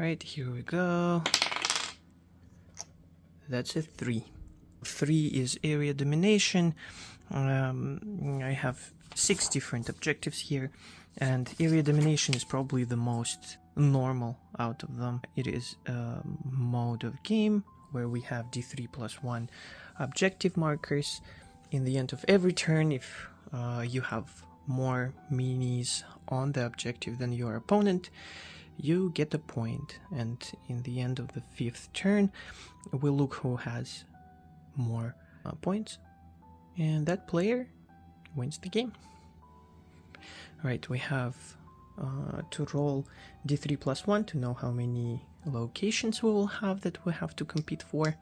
Right, here we go. That's a 3. 3 is area domination. I have 6 different objectives here, and area domination is probably the most normal out of them. It is a mode of game where we have d3+1 objective markers. In the end of every turn, if you have more minis on the objective than your opponent, you get a point, and in the end of the 5th turn, we'll look who has more points, and that player wins the game. Right, we have to roll d3+1 to know how many locations we will have that we have to compete for.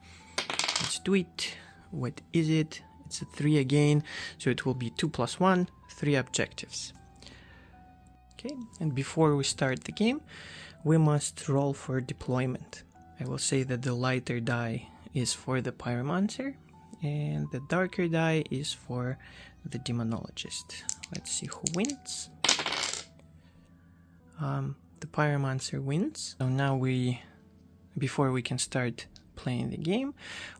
Let's do it. What is it? It's a 3 again, so it will be 2+1, 3 objectives. Okay, and before we start the game, we must roll for deployment. I will say that the lighter die is for the Pyromancer, and the darker die is for the Demonologist. Let's see who wins. The Pyromancer wins. So now before we can start playing the game,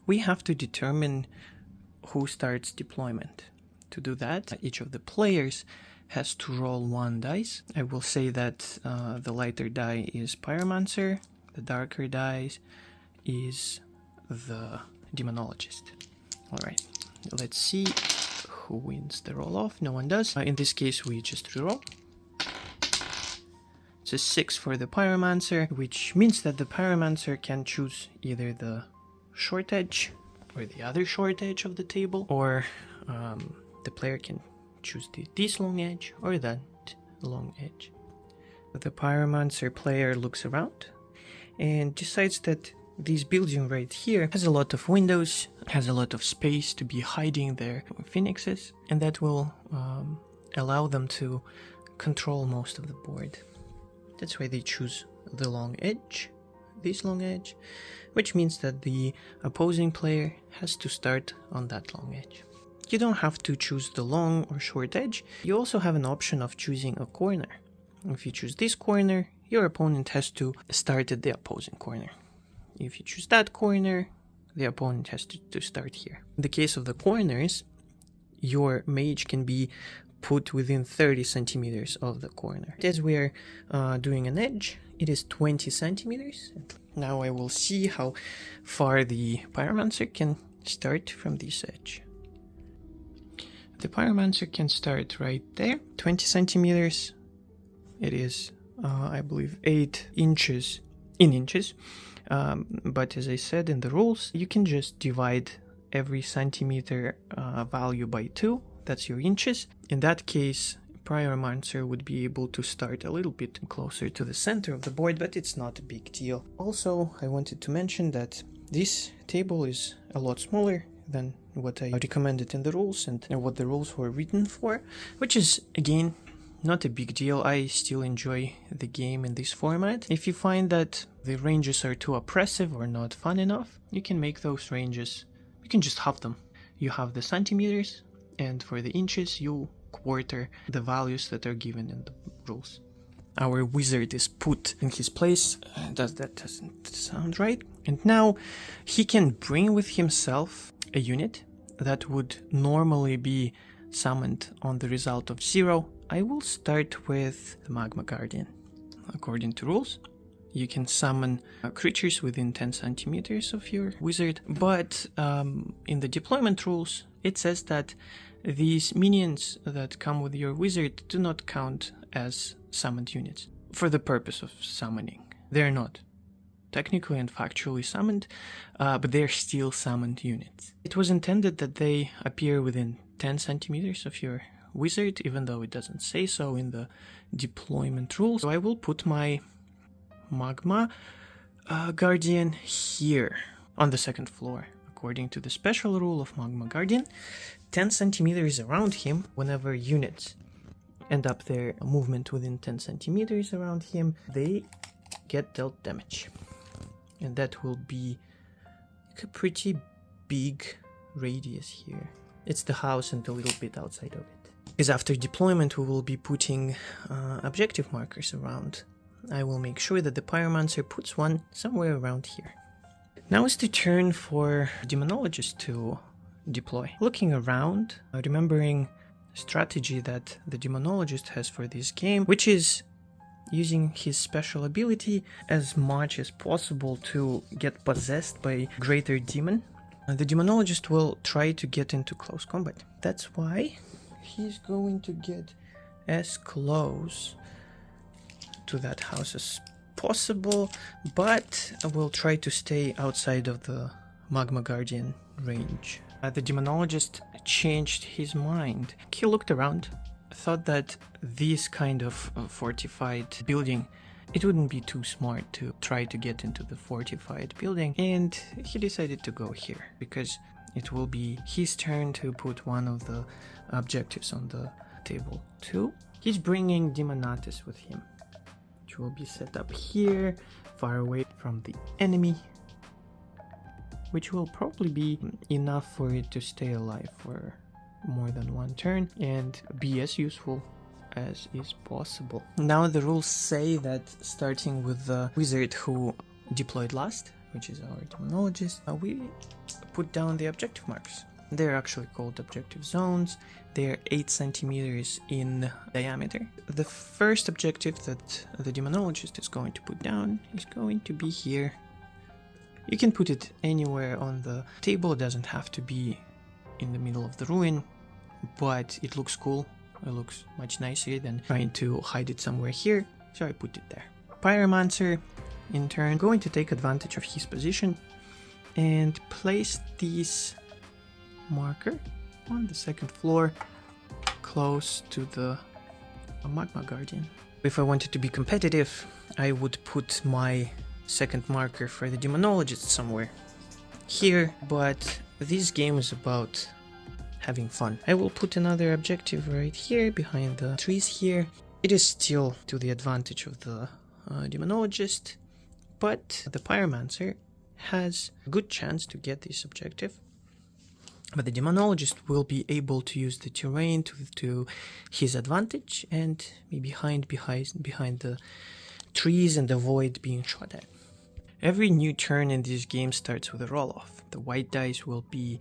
we have to determine who starts deployment. To do that, each of the players has to roll 1 dice. I will say that the lighter die is Pyromancer, the darker die is the Demonologist. Alright, let's see who wins the roll-off. No one does. In this case, we just reroll. It's a 6 for the Pyromancer, which means that the Pyromancer can choose either the short edge or the other short edge of the table, or the player can choose this long edge or that long edge. The Pyromancer player looks around and decides that this building right here has a lot of windows, has a lot of space to be hiding their phoenixes, and that will allow them to control most of the board. That's why they choose the long edge, this long edge, which means that the opposing player has to start on that long edge. You don't have to choose the long or short edge. You also have an option of choosing a corner. If you choose this corner, your opponent has to start at the opposing corner. If you choose that corner, the opponent has to start here. In the case of the corners, your mage can be put within 30 centimeters of the corner. As we are doing an edge, it is 20 centimeters. Now I will see how far the Pyromancer can start from this edge. The Pyromancer can start right there, 20 centimeters. It is, I believe, 8 inches in inches. But as I said in the rules, you can just divide every centimeter value by 2. That's your inches. In that case, Pyromancer would be able to start a little bit closer to the center of the board, but it's not a big deal. Also, I wanted to mention that this table is a lot smaller than what I recommended in the rules and what the rules were written for, which is, again, not a big deal. I still enjoy the game in this format. If you find that the ranges are too oppressive or not fun enough, you can make those ranges, you can just halve them. You have the centimeters, and for the inches, you quarter the values that are given in the rules. Our wizard is put in his place. That doesn't sound right. And now he can bring with himself a unit that would normally be summoned on the result of 0. I will start with the Magma Guardian. According to rules, you can summon creatures within 10 centimeters of your wizard, but in the deployment rules, it says that these minions that come with your wizard do not count as summoned units for the purpose of summoning. They're not technically and factually summoned, but they're still summoned units. It was intended that they appear within 10 centimeters of your wizard, even though it doesn't say so in the deployment rules. So I will put my Magma Guardian here on the 2nd floor. According to the special rule of Magma Guardian, 10 centimeters around him, whenever units end up their movement within 10 centimeters around him, they get dealt damage. And that will be a pretty big radius here. It's the house and a little bit outside of it. Because after deployment we will be putting objective markers around I will make sure that the Pyromancer puts one somewhere around here. Now is the turn for Demonologist to deploy. Looking around, remembering strategy that the Demonologist has for this game, which is using his special ability as much as possible to get possessed by greater demon. The Demonologist will try to get into close combat. That's why he's going to get as close to that house as possible, but will try to stay outside of the Magma Guardian range. The Demonologist changed his mind. He looked around, thought that this kind of fortified building, it wouldn't be too smart to try to get into the fortified building, and he decided to go here because it will be his turn to put one of the objectives on the table too. He's bringing Demonatus with him, which will be set up here, far away from the enemy, which will probably be enough for it to stay alive for more than one turn and be as useful as is possible. Now the rules say that starting with the wizard who deployed last, which is our Demonologist, we put down the objective marks. They're actually called objective zones. They're 8 centimeters in diameter. The first objective that the Demonologist is going to put down is going to be here. You can put it anywhere on the table. It doesn't have to be in the middle of the ruin, but it looks cool. It looks much nicer than trying to hide it somewhere here, so I put it there. Pyromancer, in turn, going to take advantage of his position and place this marker on the second floor, close to the Magma Guardian. If I wanted to be competitive, I would put my second marker for the Demonologist somewhere here, but this game is about having fun. I will put another objective right here behind the trees here. It is still to the advantage of the Demonologist, but the Pyromancer has a good chance to get this objective. But the Demonologist will be able to use the terrain to his advantage and be behind the trees and avoid being shot at. Every new turn in this game starts with a roll-off. The white dice will be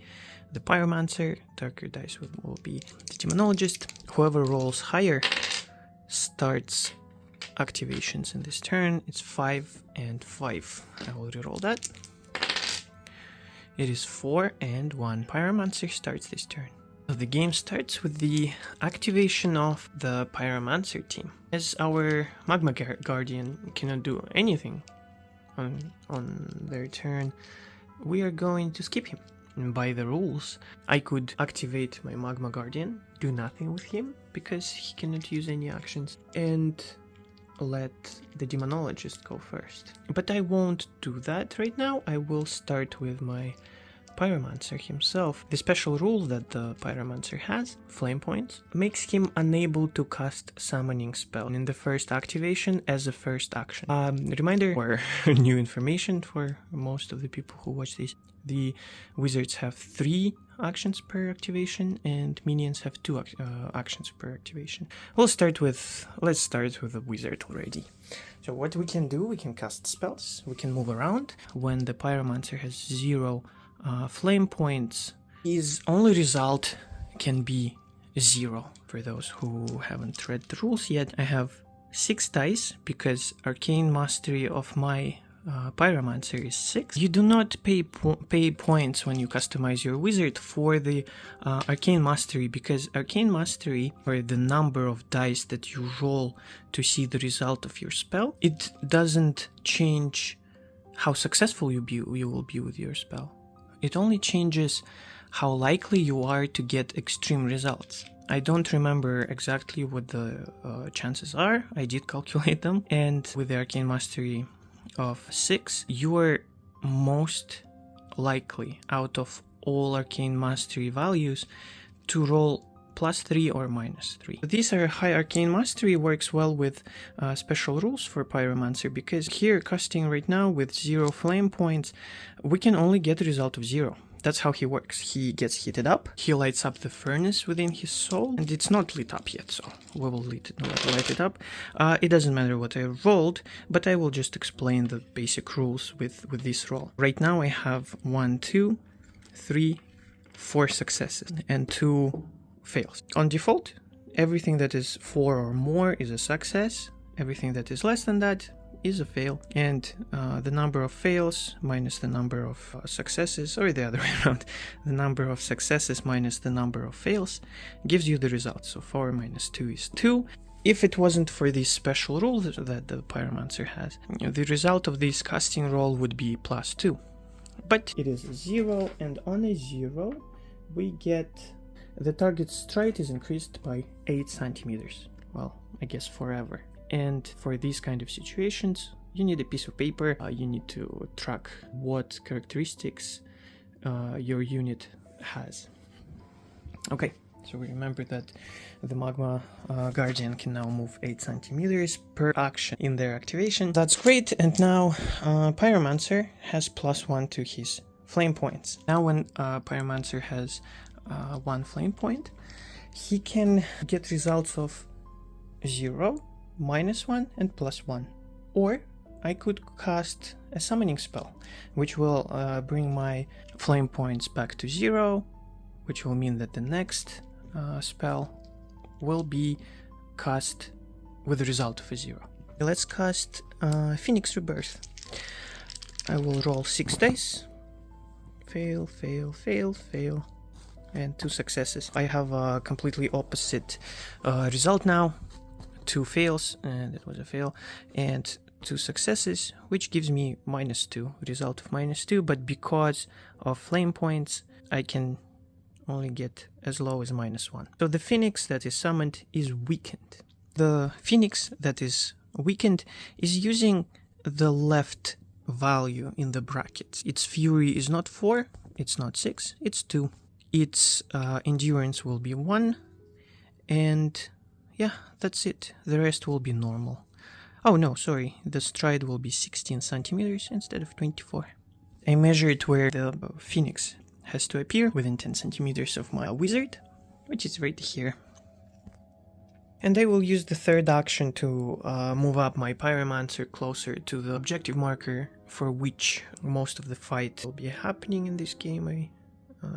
the Pyromancer, darker dice will be the Demonologist. Whoever rolls higher starts activations in this turn. It's 5 and 5. I will reroll that. It is 4 and 1. Pyromancer starts this turn. So the game starts with the activation of the Pyromancer team. As our Magma Guardian cannot do anything on their turn, we are going to skip him. And by the rules, I could activate my Magma Guardian, do nothing with him because he cannot use any actions, and let the Demonologist go first. But I won't do that right now. I will start with my Pyromancer himself. The special rule that the Pyromancer has, Flame Points, makes him unable to cast Summoning Spell in the first activation as a first action. Reminder or new information for most of the people who watch this. The wizards have 3 actions per activation and minions have 2 actions per activation. Let's start with the wizard already. So what we can do, we can cast spells, we can move around. When the Pyromancer has 0 flame points, his only result can be 0. For those who haven't read the rules yet, I have 6 dice because Arcane Mastery of my Pyromancer is 6. You do not pay points when you customize your wizard for the Arcane Mastery, because Arcane Mastery, or the number of dice that you roll to see the result of your spell, it doesn't change how successful you will be with your spell. It only changes how likely you are to get extreme results. I don't remember exactly what the chances are. I did calculate them, and with the Arcane Mastery of 6, you are most likely out of all Arcane Mastery values to roll +3 or -3. These are high Arcane Mastery works well with special rules for Pyromancer, because here casting right now with 0 flame points, we can only get a result of 0. That's how he works. He gets heated up, he lights up the furnace within his soul, and it's not lit up yet, so we will light it up. It doesn't matter what I rolled, but I will just explain the basic rules with this roll. Right now I have 1, 2, 3, 4 successes and 2 fails. On default, everything that is 4 or more is a success, everything that is less than that is a fail, and the number of fails minus the number of successes, or the other way around, the number of successes minus the number of fails gives you the result. So 4 minus 2 is 2. If it wasn't for these special rules that the Pyromancer has, the result of this casting roll would be +2. But it is 0, and on a 0 we get the target's stride is increased by 8 centimeters. Well, I guess forever. And for these kind of situations, you need a piece of paper. You need to track what characteristics your unit has. Okay, so we remember that the Magma Guardian can now move 8 centimeters per action in their activation. That's great, and now Pyromancer has +1 to his flame points. Now when Pyromancer has 1 flame point, he can get results of 0, -1, and +1. Or I could cast a summoning spell, which will bring my flame points back to 0, which will mean that the next spell will be cast with the result of a 0. Let's cast Phoenix Rebirth. I will roll 6 dice. Fail, fail, fail, fail, and 2 successes. I have a completely opposite result now. 2 fails, and it was a fail, and 2 successes, which gives me -2, result of -2, but because of flame points, I can only get as low as -1. So the Phoenix that is summoned is weakened. The Phoenix that is weakened is using the left value in the brackets. Its Fury is not 4, it's not 6, it's 2. Its Endurance will be 1, and yeah, that's it. The rest will be normal. Oh no, sorry, the stride will be 16 centimeters instead of 24. I measured where the Phoenix has to appear within 10 centimeters of my wizard, which is right here. And I will use the third action to move up my Pyromancer closer to the objective marker for which most of the fight will be happening in this game, I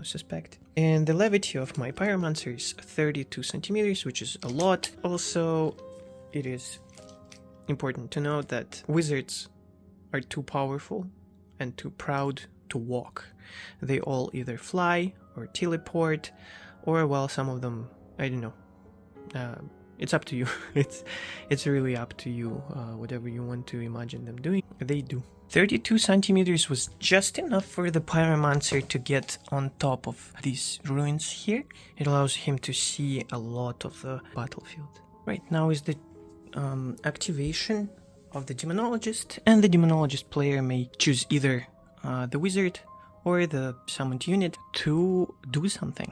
suspect. And the levity of my Pyromancer is 32 centimeters, which is a lot. Also, it is important to note that wizards are too powerful and too proud to walk. They all either fly or teleport, or well, some of them, I don't know. It's up to you. It's really up to you. Whatever you want to imagine them doing, they do. 32 centimeters was just enough for the Pyromancer to get on top of these ruins here. It allows him to see a lot of the battlefield. Right now is the activation of the Demonologist, and the Demonologist player may choose either the wizard or the summoned unit to do something.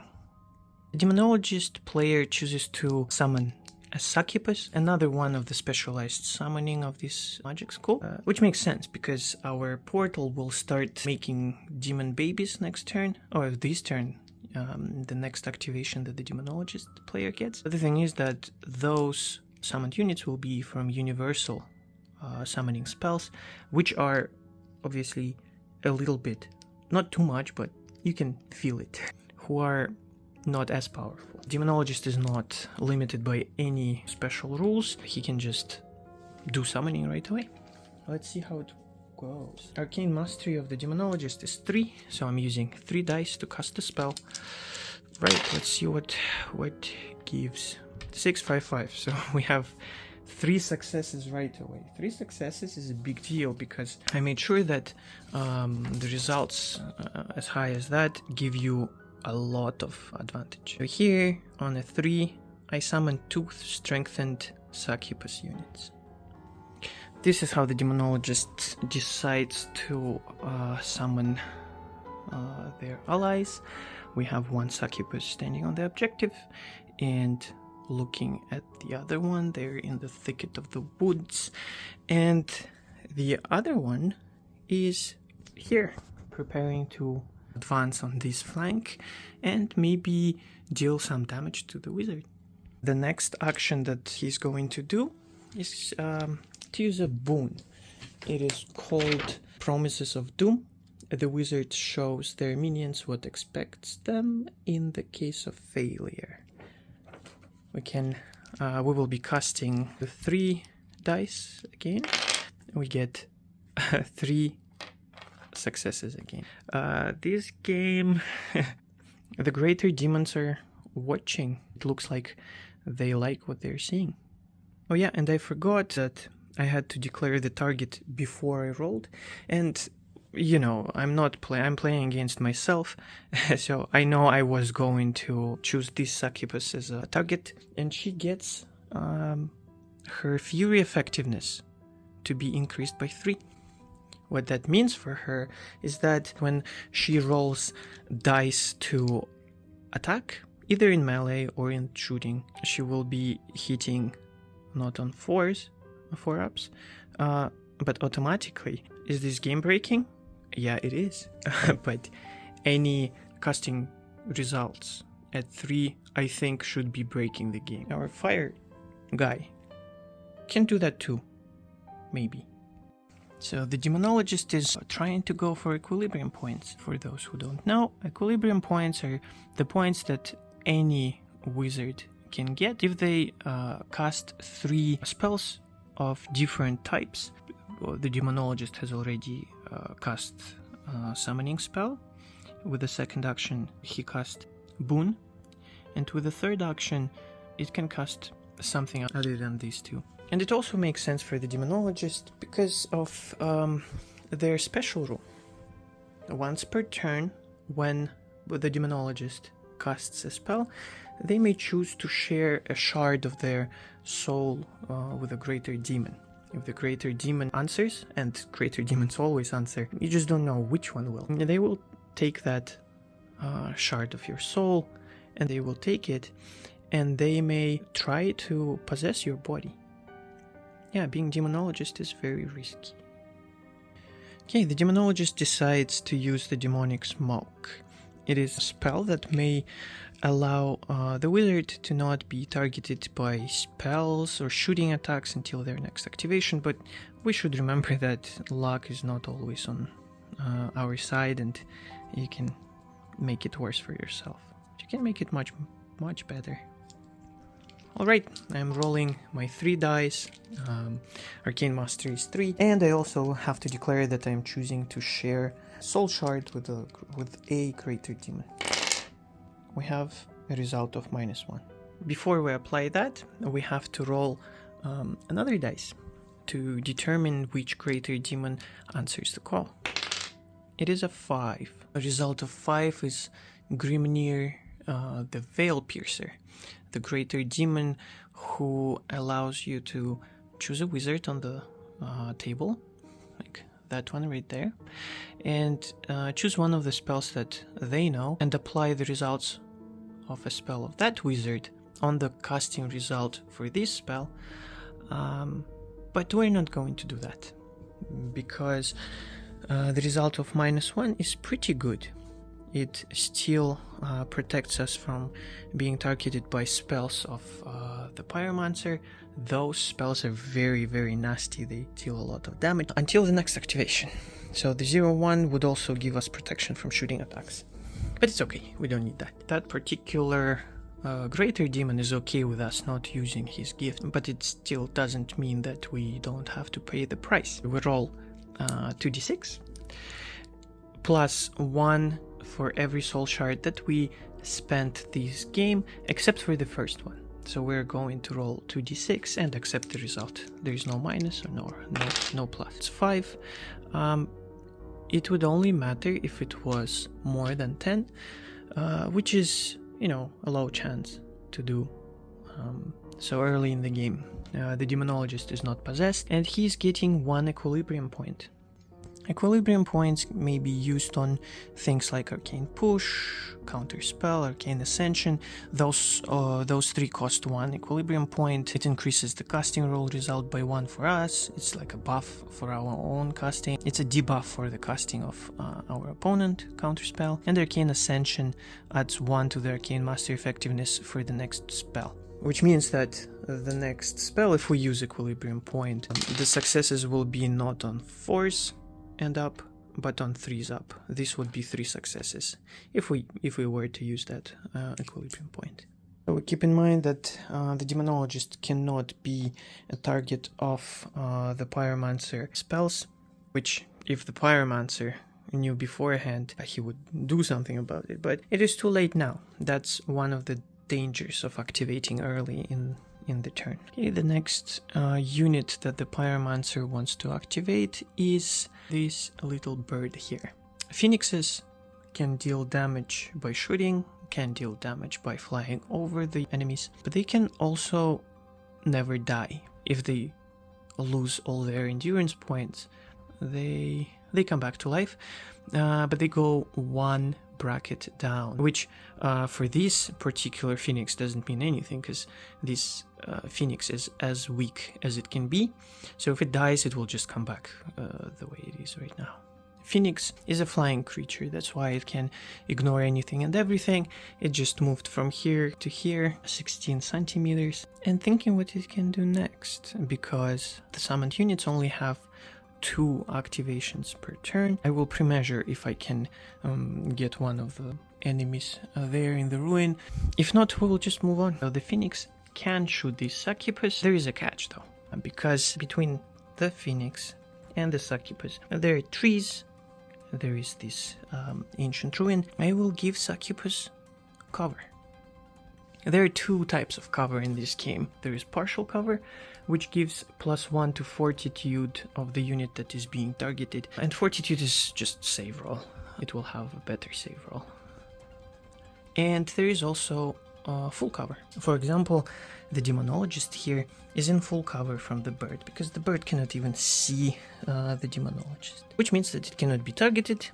The Demonologist player chooses to summon a succubus, another one of the specialized summoning of this magic school, which makes sense because our portal will start making demon babies next turn, or this turn, the next activation that the Demonologist player gets. The thing is that those summoned units will be from universal summoning spells, which are obviously a little bit, not too much, but you can feel it, who are not as powerful. Demonologist is not limited by any special rules. He can just do summoning right away. Let's see how it goes. Arcane Mastery of the Demonologist is 3, so I'm using 3 dice to cast the spell. Right, let's see what gives. 6, 5, 5, so we have 3 successes right away. 3 successes is a big deal because I made sure that the results as high as that give you a lot of advantage. So here on a 3, I summon 2 strengthened succubus units. This is how the Demonologist decides to summon their allies. We have 1 succubus standing on the objective and looking at the other one. They're in the thicket of the woods, and the other one is here preparing to advance on this flank and maybe deal some damage to the wizard. The next action that he's going to do is to use a boon. It is called Promises of Doom. The wizard shows their minions what expects them in the case of failure. We will be casting the 3 dice again. We get 3 successes again. This game, the greater demons are watching. It looks like they like what they're seeing. Oh yeah, and I forgot that I had to declare the target before I rolled, and you know, I'm playing against myself, so I know I was going to choose this succubus as a target, and she gets her fury effectiveness to be increased by 3. What that means for her is that when she rolls dice to attack, either in melee or in shooting, she will be hitting not on 4-ups, but automatically. Is this game breaking? Yeah, it is. But any casting results at 3, I think, should be breaking the game. Our fire guy can do that too, maybe. So the Demonologist is trying to go for equilibrium points. For those who don't know, equilibrium points are the points that any wizard can get if they cast 3 spells of different types. The Demonologist has already cast Summoning spell. With the second action, he cast Boon. And with the third action, it can cast something other than these 2. And it also makes sense for the Demonologist because of their special rule. Once per turn, when the Demonologist casts a spell, they may choose to share a shard of their soul with a greater demon. If the greater demon answers, and greater demons always answer, you just don't know which one will. They will take that shard of your soul, and they will take it, and they may try to possess your body. Yeah, being Demonologist is very risky. Okay, the Demonologist decides to use the Demonic Smoke. It is a spell that may allow the wizard to not be targeted by spells or shooting attacks until their next activation, but we should remember that luck is not always on our side, and you can make it worse for yourself. You can make it much, much better. Alright, I'm rolling my 3 dice. Arcane Mastery is 3, and I also have to declare that I'm choosing to share Soul Shard with a greater demon. We have a result of -1. Before we apply that, we have to roll another dice to determine which greater demon answers the call. It is a 5. A result of 5 is Grimnir, the Veil Piercer, the greater demon who allows you to choose a wizard on the table, like that one right there, and choose one of the spells that they know and apply the results of a spell of that wizard on the casting result for this spell. But we're not going to do that because the result of -1 is pretty good. It still protects us from being targeted by spells of the Pyromancer. Those spells are very, very nasty. They deal a lot of damage until the next activation. So the 0-1 would also give us protection from shooting attacks. But it's okay, we don't need that. That particular greater demon is okay with us not using his gift, but it still doesn't mean that we don't have to pay the price. We roll 2d6 plus 1 for every soul shard that we spent this game, except for the first one. So we're going to roll 2d6 and accept the result. There is no minus or no plus. It's 5. It would only matter if it was more than 10, which is, you know, a low chance to do so early in the game. The Demonologist is not possessed, and he's getting 1 equilibrium point. Equilibrium points may be used on things like Arcane Push, Counterspell, Arcane Ascension. Those 3 cost 1 Equilibrium point. It increases the casting roll result by 1 for us. It's like a buff for our own casting. It's a debuff for the casting of our opponent, Counterspell. And Arcane Ascension adds 1 to the Arcane Master effectiveness for the next spell. Which means that the next spell, if we use Equilibrium point, the successes will be not on 4s and up, but on 3s up. This would be 3 successes if we were to use that Equilibrium point. So keep in mind that the Demonologist cannot be a target of the Pyromancer spells, which if the Pyromancer knew beforehand, he would do something about it, but it is too late now. That's one of the dangers of activating early in the turn. Okay, the next unit that the Pyromancer wants to activate is this little bird here. Phoenixes can deal damage by shooting, can deal damage by flying over the enemies, but they can also never die. If they lose all their endurance points, they come back to life, but they go 1 bracket down, which for this particular Phoenix doesn't mean anything, because this Phoenix is as weak as it can be, so if it dies it will just come back the way it is right now. Phoenix is a flying creature, that's why it can ignore anything and everything. It just moved from here to here, 16 centimeters, and thinking what it can do next, because the summoned units only have 2 activations per turn. I will pre-measure if I can get one of the enemies there in the ruin. If not, we will just move on. So the Phoenix can shoot this Succubus. There is a catch though, because between the Phoenix and the Succubus there are trees, there is this ancient ruin. I will give Succubus cover. There are 2 types of cover in this game. There is partial cover, which gives +1 to fortitude of the unit that is being targeted, and fortitude is just save roll. It will have a better save roll. And there is also full cover. For example, the Demonologist here is in full cover from the bird, because the bird cannot even see the Demonologist, which means that it cannot be targeted.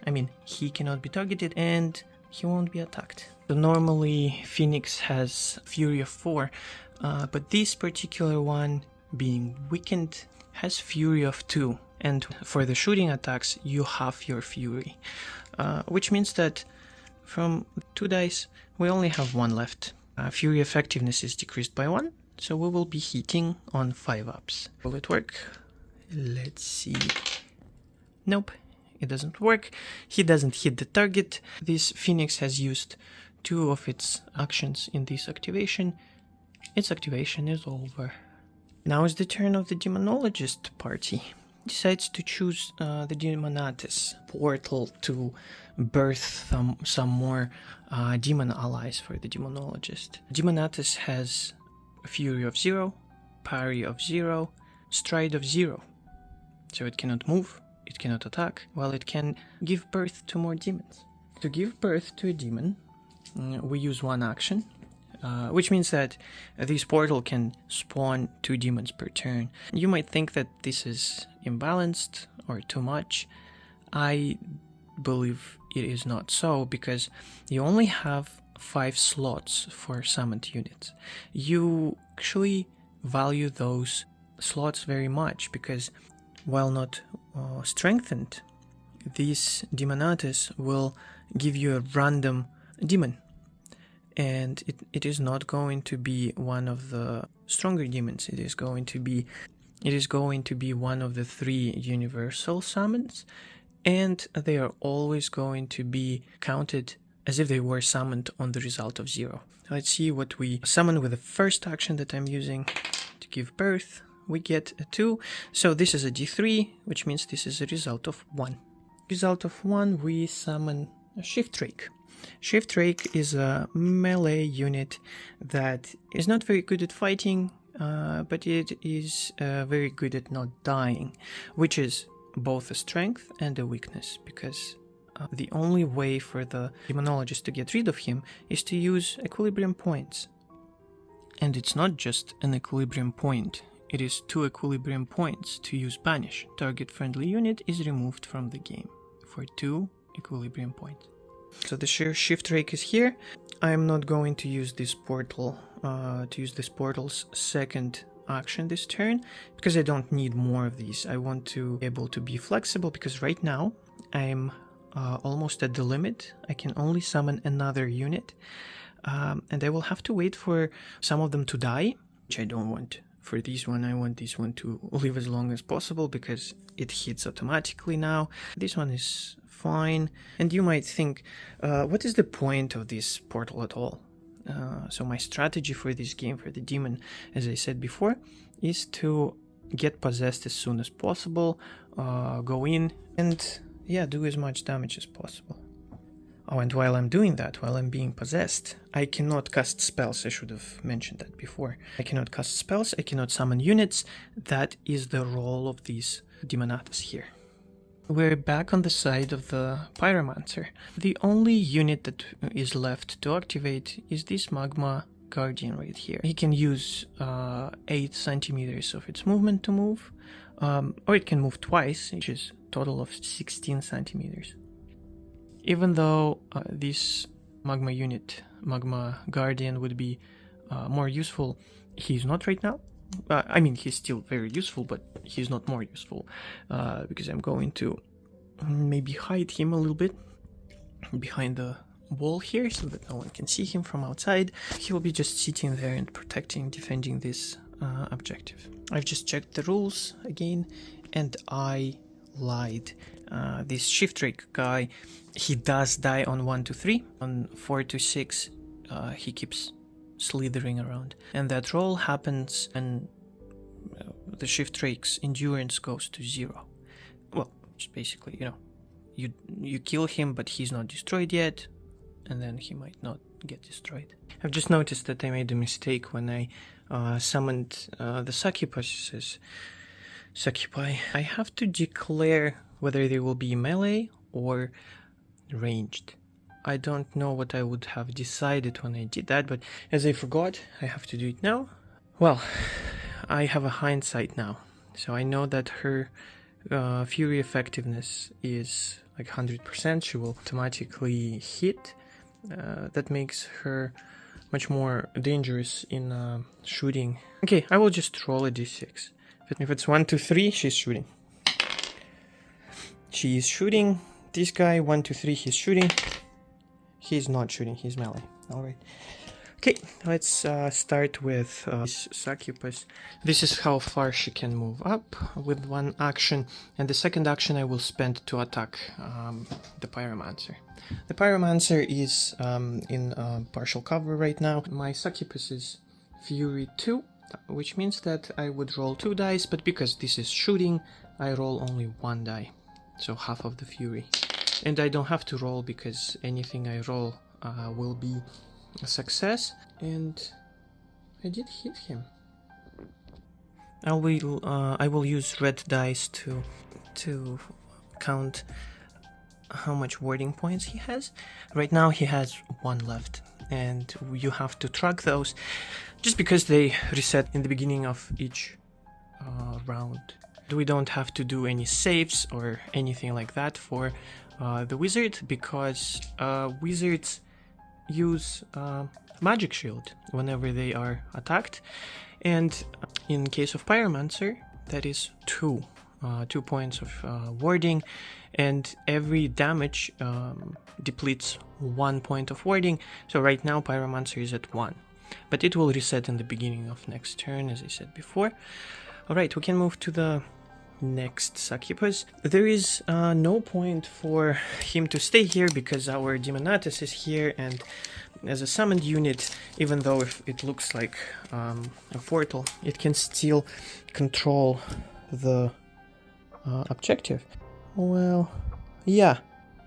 I mean, he cannot be targeted, and he won't be attacked. So normally Phoenix has Fury of 4, but this particular one, being weakened, has Fury of 2, and for the shooting attacks you have your Fury, which means that from 2 dice we only have 1 left. Fury effectiveness is decreased by 1, so we will be hitting on 5 ups. Will it work? Let's see. Nope, it doesn't work. He doesn't hit the target. This Phoenix has used 2 of its actions in this activation. Its activation is over. Now is the turn of the Demonologist party. Decides to choose the Demonatus portal to birth some more demon allies for the Demonologist. Demonatus has Fury of 0, Parry of 0, Stride of 0. So it cannot move, it cannot attack, while it can give birth to more demons. To give birth to a demon, we use 1 action, which means that this portal can spawn 2 demons per turn. You might think that this is imbalanced or too much. I believe it is not so, because you only have 5 slots for summoned units. You actually value those slots very much, because while not strengthened, this Demonatus will give you a random demon, and it is not going to be one of the stronger demons. It is going to be one of the 3 universal summons, and they are always going to be counted as if they were summoned on the result of 0. Let's see what we summon with the first action that I'm using to give birth. We get a 2, so this is a D3, which means this is a result of 1. Result of 1, we summon a Shift Rake. Shift Rake is a melee unit that is not very good at fighting, but it is very good at not dying, which is both a strength and a weakness, because the only way for the Demonologist to get rid of him is to use equilibrium points. And it's not just an equilibrium point, it is 2 equilibrium points to use Banish. Target friendly unit is removed from the game for 2 equilibrium points. So the shift rake is here. I am not going to use this portal, this portal's second action this turn, because I don't need more of these. I want to be able to be flexible, because right now I'm almost at the limit. I can only summon another unit, and I will have to wait for some of them to die, which I don't want. For this one, I want this one to live as long as possible because it hits automatically now. This one is fine. And you might think, what is the point of this portal at all? So my strategy for this game, for the demon, as I said before, is to get possessed as soon as possible, go in and, yeah, do as much damage as possible. Oh, and while I'm doing that, while I'm being possessed, I cannot cast spells. I should have mentioned that before. I cannot cast spells, I cannot summon units. That is the role of these Demonatus here. We're back on the side of the Pyromancer. The only unit that is left to activate is this Magma Guardian right here. He can use 8 centimeters of its movement to move, or it can move twice, which is a total of 16 centimeters. Even though this Magma Guardian would be more useful, he's not right now. I mean, he's still very useful, but he's not more useful, because I'm going to maybe hide him a little bit behind the wall here so that no one can see him from outside. He'll be just sitting there and defending this objective. I've just checked the rules again, and I lied. This shift rake guy, he does die on 1 to 3. On 4 to 6, he keeps slithering around. And that roll happens when the shift rake's endurance goes to 0. Well, it's basically, you kill him, but he's not destroyed yet, and then he might not get destroyed. I've just noticed that I made a mistake when I summoned the succubus. Succubi. I have to declare whether they will be melee or ranged. I don't know what I would have decided when I did that, but as I forgot, I have to do it now. Well, I have a hindsight now, so I know that her fury effectiveness is like 100%. She will automatically hit. That makes her much more dangerous in shooting. Okay, I will just roll a d6. If it's 1, 2, 3, she's shooting. She is shooting. This guy, 1, 2, 3, he's shooting. He's not shooting, he's melee. Alright. Okay, let's start with this succubus. This is how far she can move up with one action. And the second action I will spend to attack the Pyromancer. The Pyromancer is in partial cover right now. My succubus is Fury 2. Which means that I would roll 2 dice, but because this is shooting, I roll only 1 die, so half of the fury. And I don't have to roll because anything I roll will be a success, and I did hit him. I will use red dice to count how much warding points he has. Right now he has 1 left, and you have to track those just because they reset in the beginning of each round. We don't have to do any saves or anything like that for the wizard, because wizards use magic shield whenever they are attacked, and in case of Pyromancer, that is 2 points of warding, and every damage depletes 1 point of warding. So right now Pyromancer is at 1, but it will reset in the beginning of next turn, as I said before. Alright, we can move to the next succubus. There is no point for him to stay here because our Demonatus is here, and as a summoned unit, even though if it looks like a portal, it can still control the objective. Well, yeah,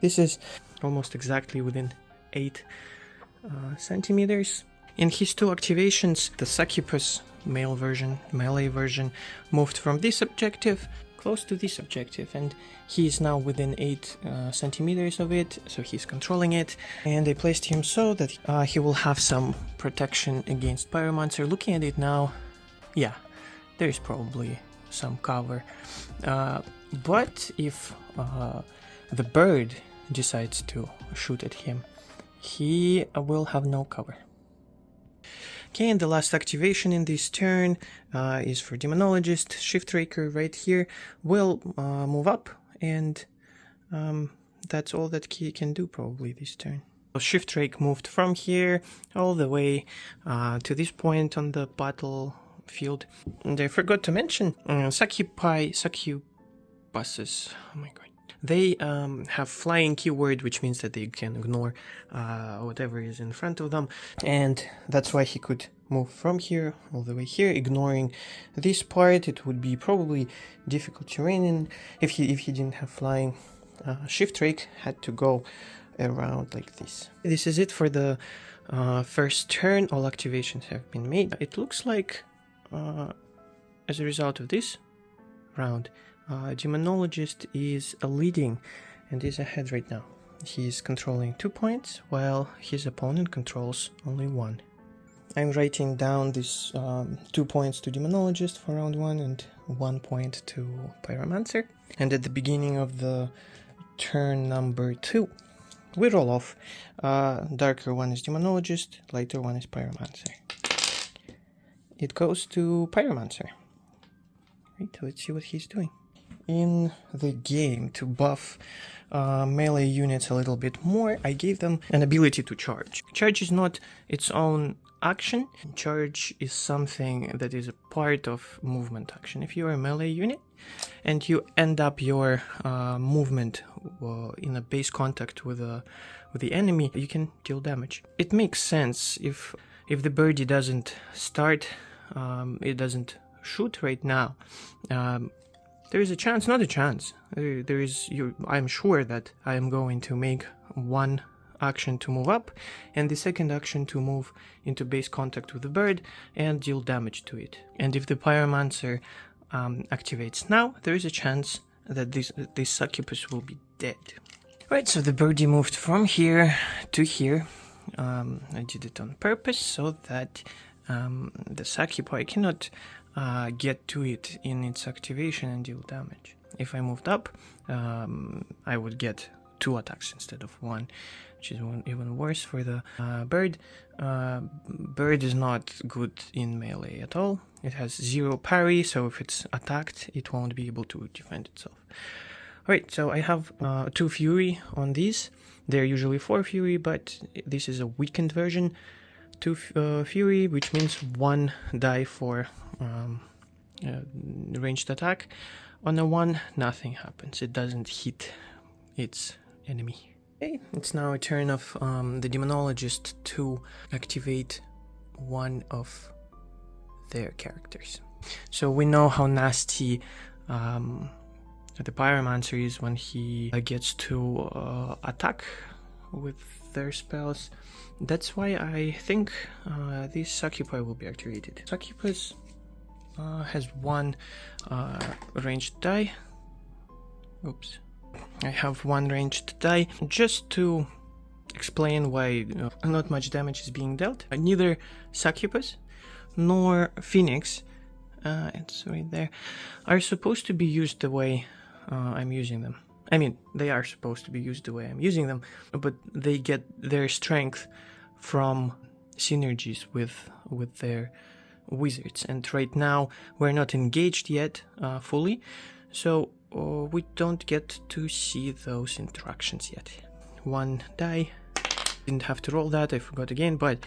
this is almost exactly within 8 centimeters. In his 2 activations, the succubus melee version, moved from this objective close to this objective, and he is now within 8 centimeters of it, so he's controlling it. And I placed him so that he will have some protection against Pyromancer. Looking at it now, yeah, there's probably some cover. But if the bird decides to shoot at him, he will have no cover. Okay, and the last activation in this turn is for Demonologist. Shift Raker right here will move up, and that's all that he can do probably this turn. So Shift Rake moved from here all the way to this point on the battlefield. And I forgot to mention, succubuses, oh my god. They have flying keyword, which means that they can ignore whatever is in front of them, and that's why he could move from here all the way here, ignoring this part. It would be probably difficult terrain in if he didn't have flying. Shift Rake had to go around like this. This is it for the first turn. All activations have been made. It looks like as a result of this round, Demonologist is leading and is ahead right now. He's controlling 2 points, while his opponent controls only 1. I'm writing down these 2 points to Demonologist for round 1 and 1 point to Pyromancer. And at the beginning of the turn number 2, we roll off. Darker one is Demonologist, lighter one is Pyromancer. It goes to Pyromancer. Right, let's see what he's doing. In the game, to buff melee units a little bit more, I gave them an ability to charge. Charge is not its own action. Charge is something that is a part of movement action. If you are a melee unit and you end up your movement in a base contact with the enemy, you can deal damage. It makes sense if the birdie doesn't start, it doesn't shoot right now. There is a chance, not a chance. I'm sure that I am going to make one action to move up and the second action to move into base contact with the bird and deal damage to it. And if the Pyromancer activates now, there is a chance that this succubus will be dead. Right, so the birdie moved from here to here. I did it on purpose so that the succubi cannot get to it in its activation and deal damage. If I moved up, I would get 2 attacks instead of 1, which is even worse for the bird. Bird is not good in melee at all. It has 0 parry, so if it's attacked, it won't be able to defend itself. Alright, so I have 2 fury on these. They're usually 4 fury, but this is a weakened version. 2 fury, which means 1 die for ranged attack. On a 1, nothing happens. It doesn't hit its enemy. Okay, it's now a turn of the Demonologist to activate one of their characters. So we know how nasty the Pyromancer is when he gets to attack with their spells. That's why I think this Succubi will be activated. Succubus has 1 ranged die. Oops. I have 1 ranged die. Just to explain why not much damage is being dealt. Neither Succubus nor Phoenix, it's right there, are supposed to be used the way I'm using them. I mean, they are supposed to be used the way I'm using them, but they get their strength from synergies with their wizards. And right now, we're not engaged yet fully, so we don't get to see those interactions yet. 1 die. Didn't have to roll that, I forgot again, but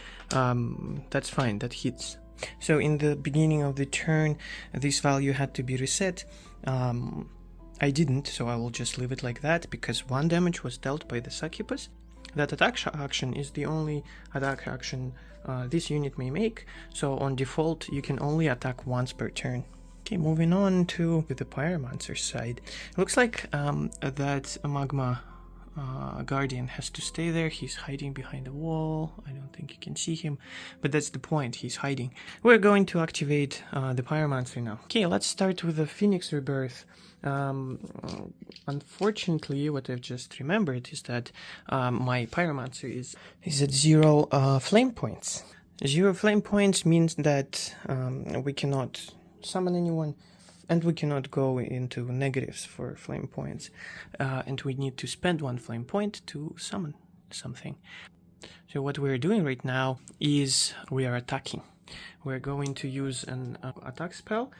that's fine, that hits. So in the beginning of the turn, this value had to be reset. I didn't, so I will just leave it like that, because 1 damage was dealt by the Succubus. That attack action is the only attack action this unit may make, so on default you can only attack once per turn. Okay, moving on to the Pyromancer side. It looks like that Magma Guardian has to stay there. He's hiding behind a wall. I don't think you can see him, but that's the point, he's hiding. We're going to activate the Pyromancer now. Okay, let's start with the Phoenix Rebirth. Unfortunately, what I've just remembered is that my Pyromancer is at 0 flame points. 0 flame points means that we cannot summon anyone, and we cannot go into negatives for flame points, and we need to spend 1 flame point to summon something. So what we're doing right now is we are attacking. We're going to use an attack spell.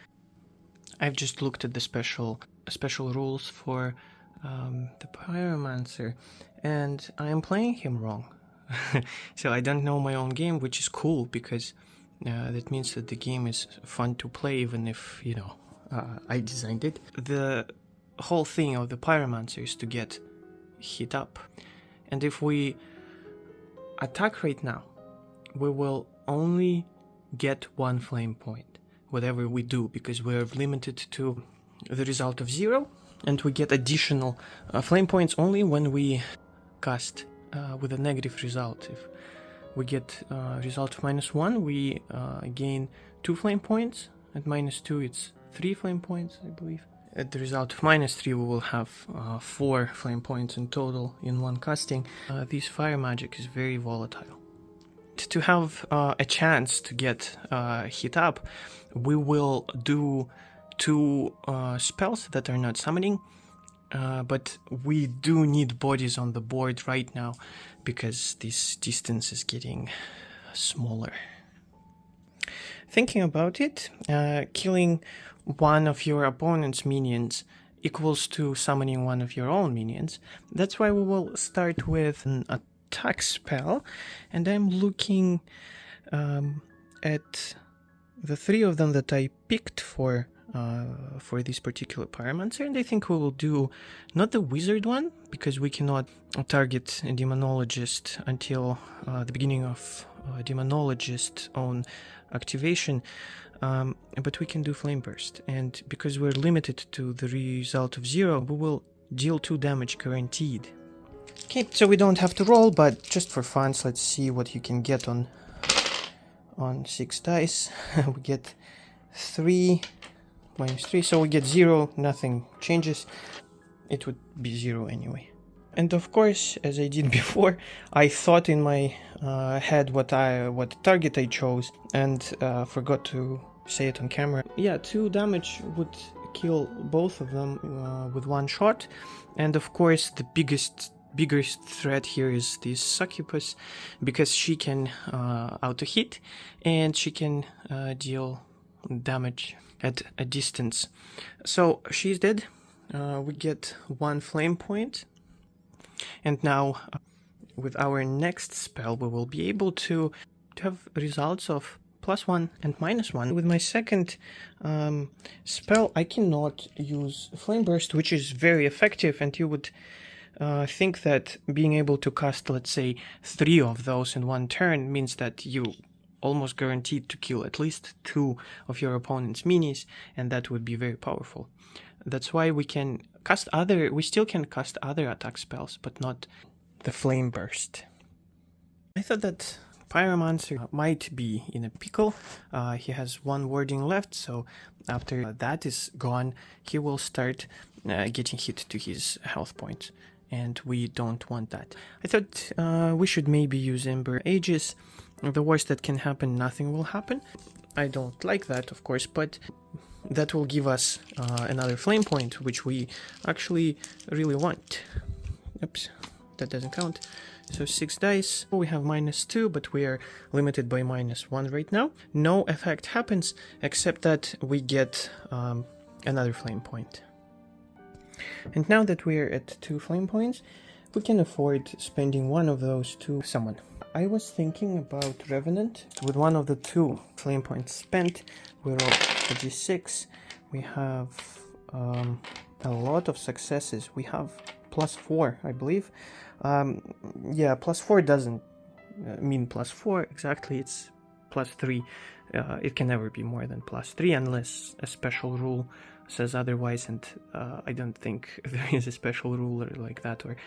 I've just looked at the special rules for the Pyromancer, and I am playing him wrong. So I don't know my own game, which is cool, because that means that the game is fun to play, even if, you know, I designed it. The whole thing of the Pyromancer is to get hit up. And if we attack right now, we will only get 1 flame point, whatever we do, because we're limited to the result of 0, and we get additional flame points only when we cast with a negative result. If we get a result of -1, we gain 2 flame points. At -2, it's 3 flame points, I believe. At the result of -3, we will have 4 flame points in total in one casting. This fire magic is very volatile. To have a chance to get hit up, we will do 2 spells that are not summoning, but we do need bodies on the board right now because this distance is getting smaller. Thinking about it, killing one of your opponent's minions equals to summoning one of your own minions. That's why we will start with an attack spell, and I'm looking at the 3 of them that I picked for this particular Pyromancer, and I think we will do not the wizard one, because we cannot target a Demonologist until the beginning of Demonologist's own activation, but we can do Flame Burst, and because we're limited to the result of 0, we will deal 2 damage guaranteed. Okay, so we don't have to roll, but just for fun, let's see what you can get on 6 dice. We get 3 -3, so we get 0, nothing changes. It would be 0 anyway. And of course, as I did before, I thought in my head what target I chose, and forgot to say it on camera. Yeah, 2 damage would kill both of them with 1 shot, and of course the biggest threat here is this succubus, because she can auto hit and she can deal damage at a distance. So she's dead. We get 1 flame point, and now with our next spell we will be able to have results of +1 and -1. With my second spell I cannot use Flame Burst, which is very effective, and you would think that being able to cast, let's say, 3 of those in 1 turn means that you almost guaranteed to kill at least 2 of your opponent's minis, and that would be very powerful. That's why we still can cast other attack spells, but not the Flame Burst. I thought that Pyromancer might be in a pickle. He has 1 warding left, so after that is gone, he will start getting hit to his health points, and we don't want that. I thought we should maybe use Ember Aegis. The worst that can happen, nothing will happen. I don't like that, of course, but that will give us another flame point, which we actually really want. Oops, that doesn't count. So 6 dice, we have -2, but we are limited by -1 right now. No effect happens, except that we get another flame point. And now that we're at 2 flame points, we can afford spending 1 of those to someone. I was thinking about Revenant. With 1 of the 2 flame points spent, we roll a d6. We have a lot of successes. We have +4, I believe. Yeah, +4 doesn't mean +4 exactly, it's +3. It can never be more than +3 unless a special rule says otherwise, and I don't think there is a special rule like that or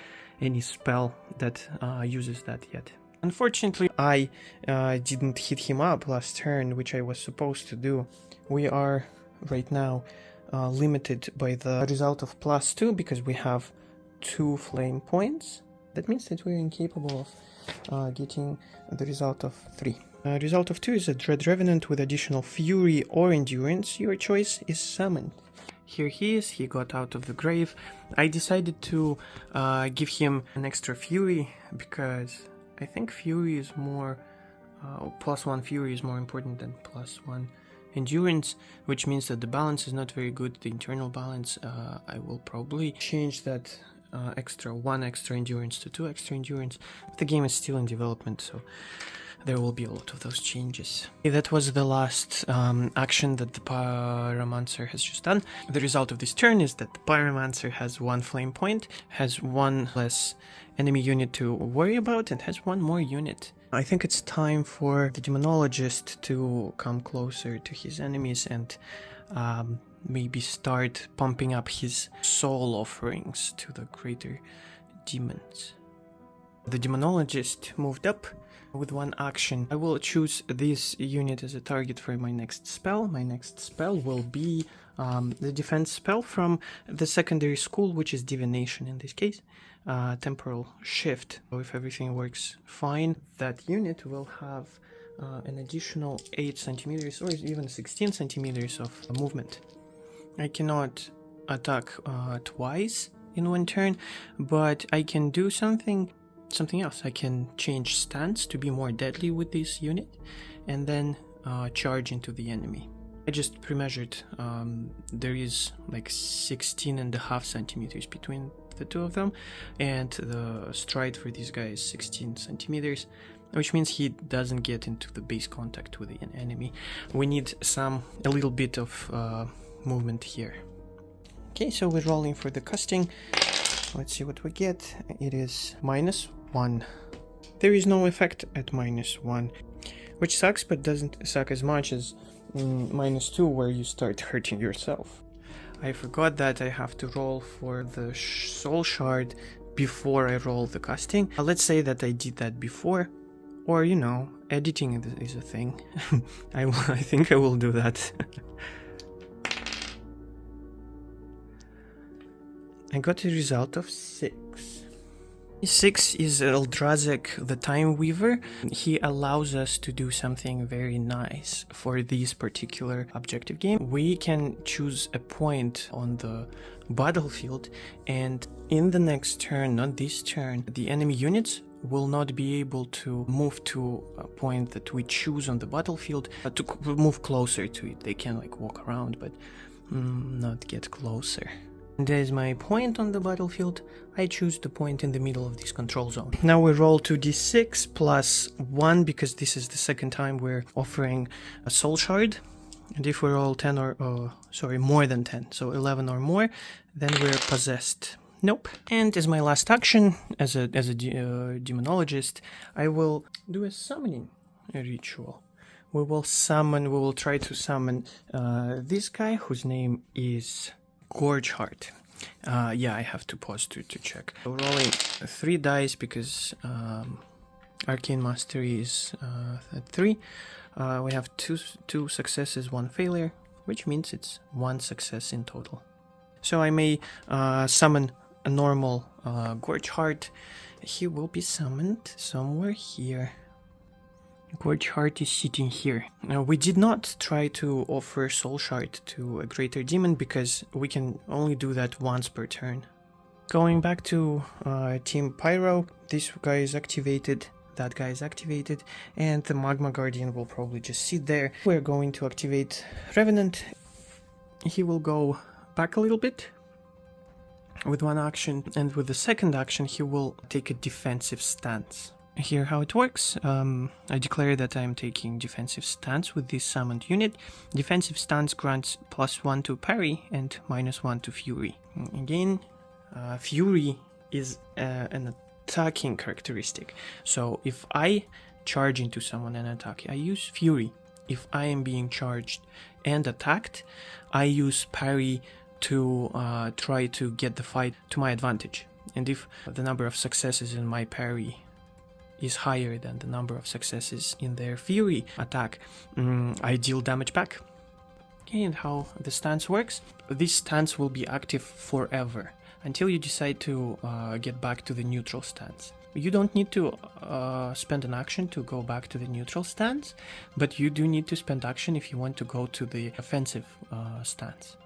any spell that uses that yet. Unfortunately, I didn't hit him up last turn, which I was supposed to do. We are right now limited by the result of +2 because we have 2 flame points. That means that we're incapable of getting the result of 3. Result of 2 is a Dread Revenant with additional Fury or Endurance. Your choice is summoned. Here he is, he got out of the grave. I decided to give him an extra Fury because I think Fury is more... +1 Fury is more important than +1 Endurance, which means that the balance is not very good, the internal balance. I will probably change that 1 extra Endurance to 2 extra Endurance. But the game is still in development, so there will be a lot of those changes. Okay, that was the last action that the Pyromancer has just done. The result of this turn is that the Pyromancer has 1 flame point, has 1 less enemy unit to worry about, and has 1 more unit. I think it's time for the Demonologist to come closer to his enemies and maybe start pumping up his soul offerings to the greater demons. The Demonologist moved up with 1 action. I will choose this unit as a target for my next spell. My next spell will be the defense spell from the secondary school, which is Divination in this case. Temporal Shift. So if everything works fine, that unit will have an additional 8 centimeters or even 16 centimeters of movement. I cannot attack twice in 1 turn, but I can do something else. I can change stance to be more deadly with this unit and then charge into the enemy. I just pre-measured, there is like 16.5 centimeters between the 2 of them, and the stride for this guy is 16 centimeters, which means he doesn't get into the base contact with the enemy. We need a little bit of movement here. Okay, so we're rolling for the casting. Let's see what we get. It is -1. There is no effect at -1, which sucks, but doesn't suck as much as -2, where you start hurting yourself. I forgot that I have to roll for the soul shard before I roll the casting. Let's say that I did that before, or you know, editing is a thing. I think I will do that. I got a result of 6. 6 is Eldrazik, the Time Weaver. He allows us to do something very nice for this particular objective game. We can choose a point on the battlefield, and in the next turn, not this turn, the enemy units will not be able to move to a point that we choose on the battlefield to move closer to it. They can like walk around, but not get closer. There's my point on the battlefield. I choose the point in the middle of this control zone. Now we roll 2d6 plus 1 because this is the second time we're offering a soul shard. And if we roll 10 more than 10, so 11 or more, then we're possessed. Nope. And as my last action, as a demonologist, I will do a summoning ritual. We will try to summon this guy whose name is Gorge Heart. Yeah, I have to pause to check. So rolling 3 dice because Arcane Mastery is at 3. We have two successes, 1 failure, which means it's 1 success in total. So I may summon a normal Gorge Heart. He will be summoned somewhere here. Gorge Heart is sitting here. Now, we did not try to offer Soul Shard to a Greater Demon because we can only do that once per turn. Going back to Team Pyro, this guy is activated, that guy is activated, and the Magma Guardian will probably just sit there. We're going to activate Revenant. He will go back a little bit with 1 action, and with the second action he will take a defensive stance. Here how it works. I declare that I am taking defensive stance with this summoned unit. Defensive stance grants +1 to parry and -1 to fury. Again, fury is an attacking characteristic. So if I charge into someone and attack, I use fury. If I am being charged and attacked, I use parry to try to get the fight to my advantage. And if the number of successes in my parry is higher than the number of successes in their fury attack, I deal damage back. Okay, and how the stance works? This stance will be active forever. until you decide to get back to the neutral stance. You don't need to spend an action to go back to the neutral stance, but you do need to spend action if you want to go to the offensive stance.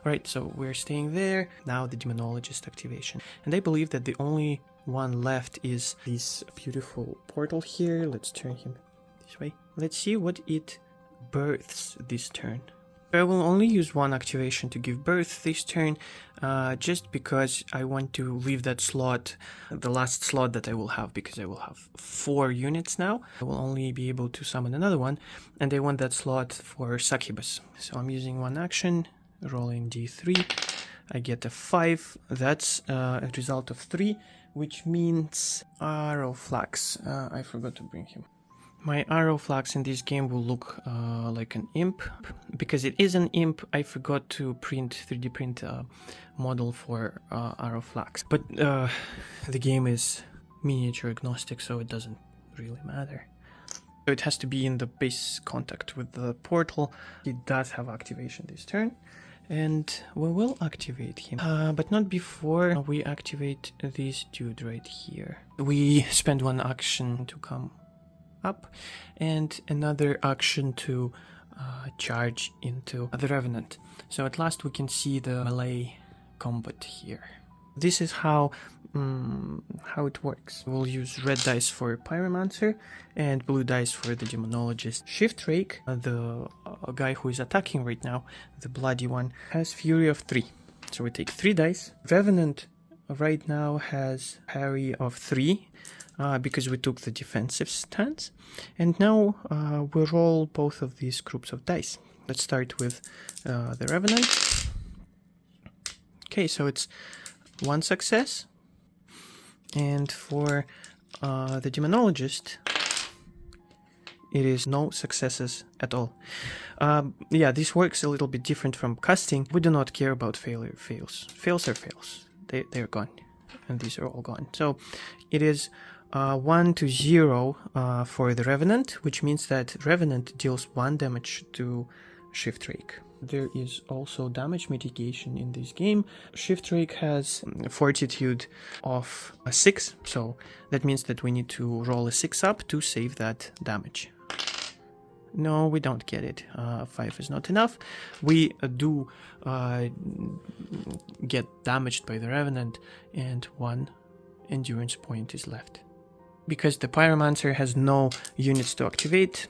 Alright, so we're staying there. Now the Demonologist activation. And I believe that the only one left is this beautiful portal here. Let's turn him this way. Let's see what it births this turn. I will only use one activation to give birth this turn, just because I want to leave that slot, the last slot that I will have, because I will have 4 units now. I will only be able to summon another one, and I want that slot for Succubus. So I'm using one action, rolling d3, I get a 5, that's a result of 3, which means Arrow Flax. I forgot to bring him. My Arrow Flax in this game will look like an imp. Because it is an imp, I forgot to 3D print a model for Arrow Flax. But the game is miniature agnostic, so it doesn't really matter. So it has to be in the base contact with the portal. It does have activation this turn. And we will activate him, but not before we activate this dude right here. We spend one action to come up and another action to charge into the Revenant. So at last we can see the melee combat here. This is how it works. We'll use red dice for Pyromancer and blue dice for the Demonologist. Shift Rake, the guy who is attacking right now, the bloody one, has Fury of 3. So we take 3 dice. Revenant right now has parry of 3. Because we took the defensive stance. And now we roll both of these groups of dice. Let's start with the Revenant. Okay, so it's 1 success. And for the Demonologist, it is no successes at all. Yeah, this works a little bit different from casting. We do not care about fails. Fails are fails. They're gone. And these are all gone. So it is 1 to 0 for the Revenant, which means that Revenant deals 1 damage to Shift Rake. There is also damage mitigation in this game. Shift Rake has Fortitude of 6, so that means that we need to roll a 6 up to save that damage. No, we don't get it. 5 is not enough. We do get damaged by the Revenant, and 1 endurance point is left. Because the Pyromancer has no units to activate,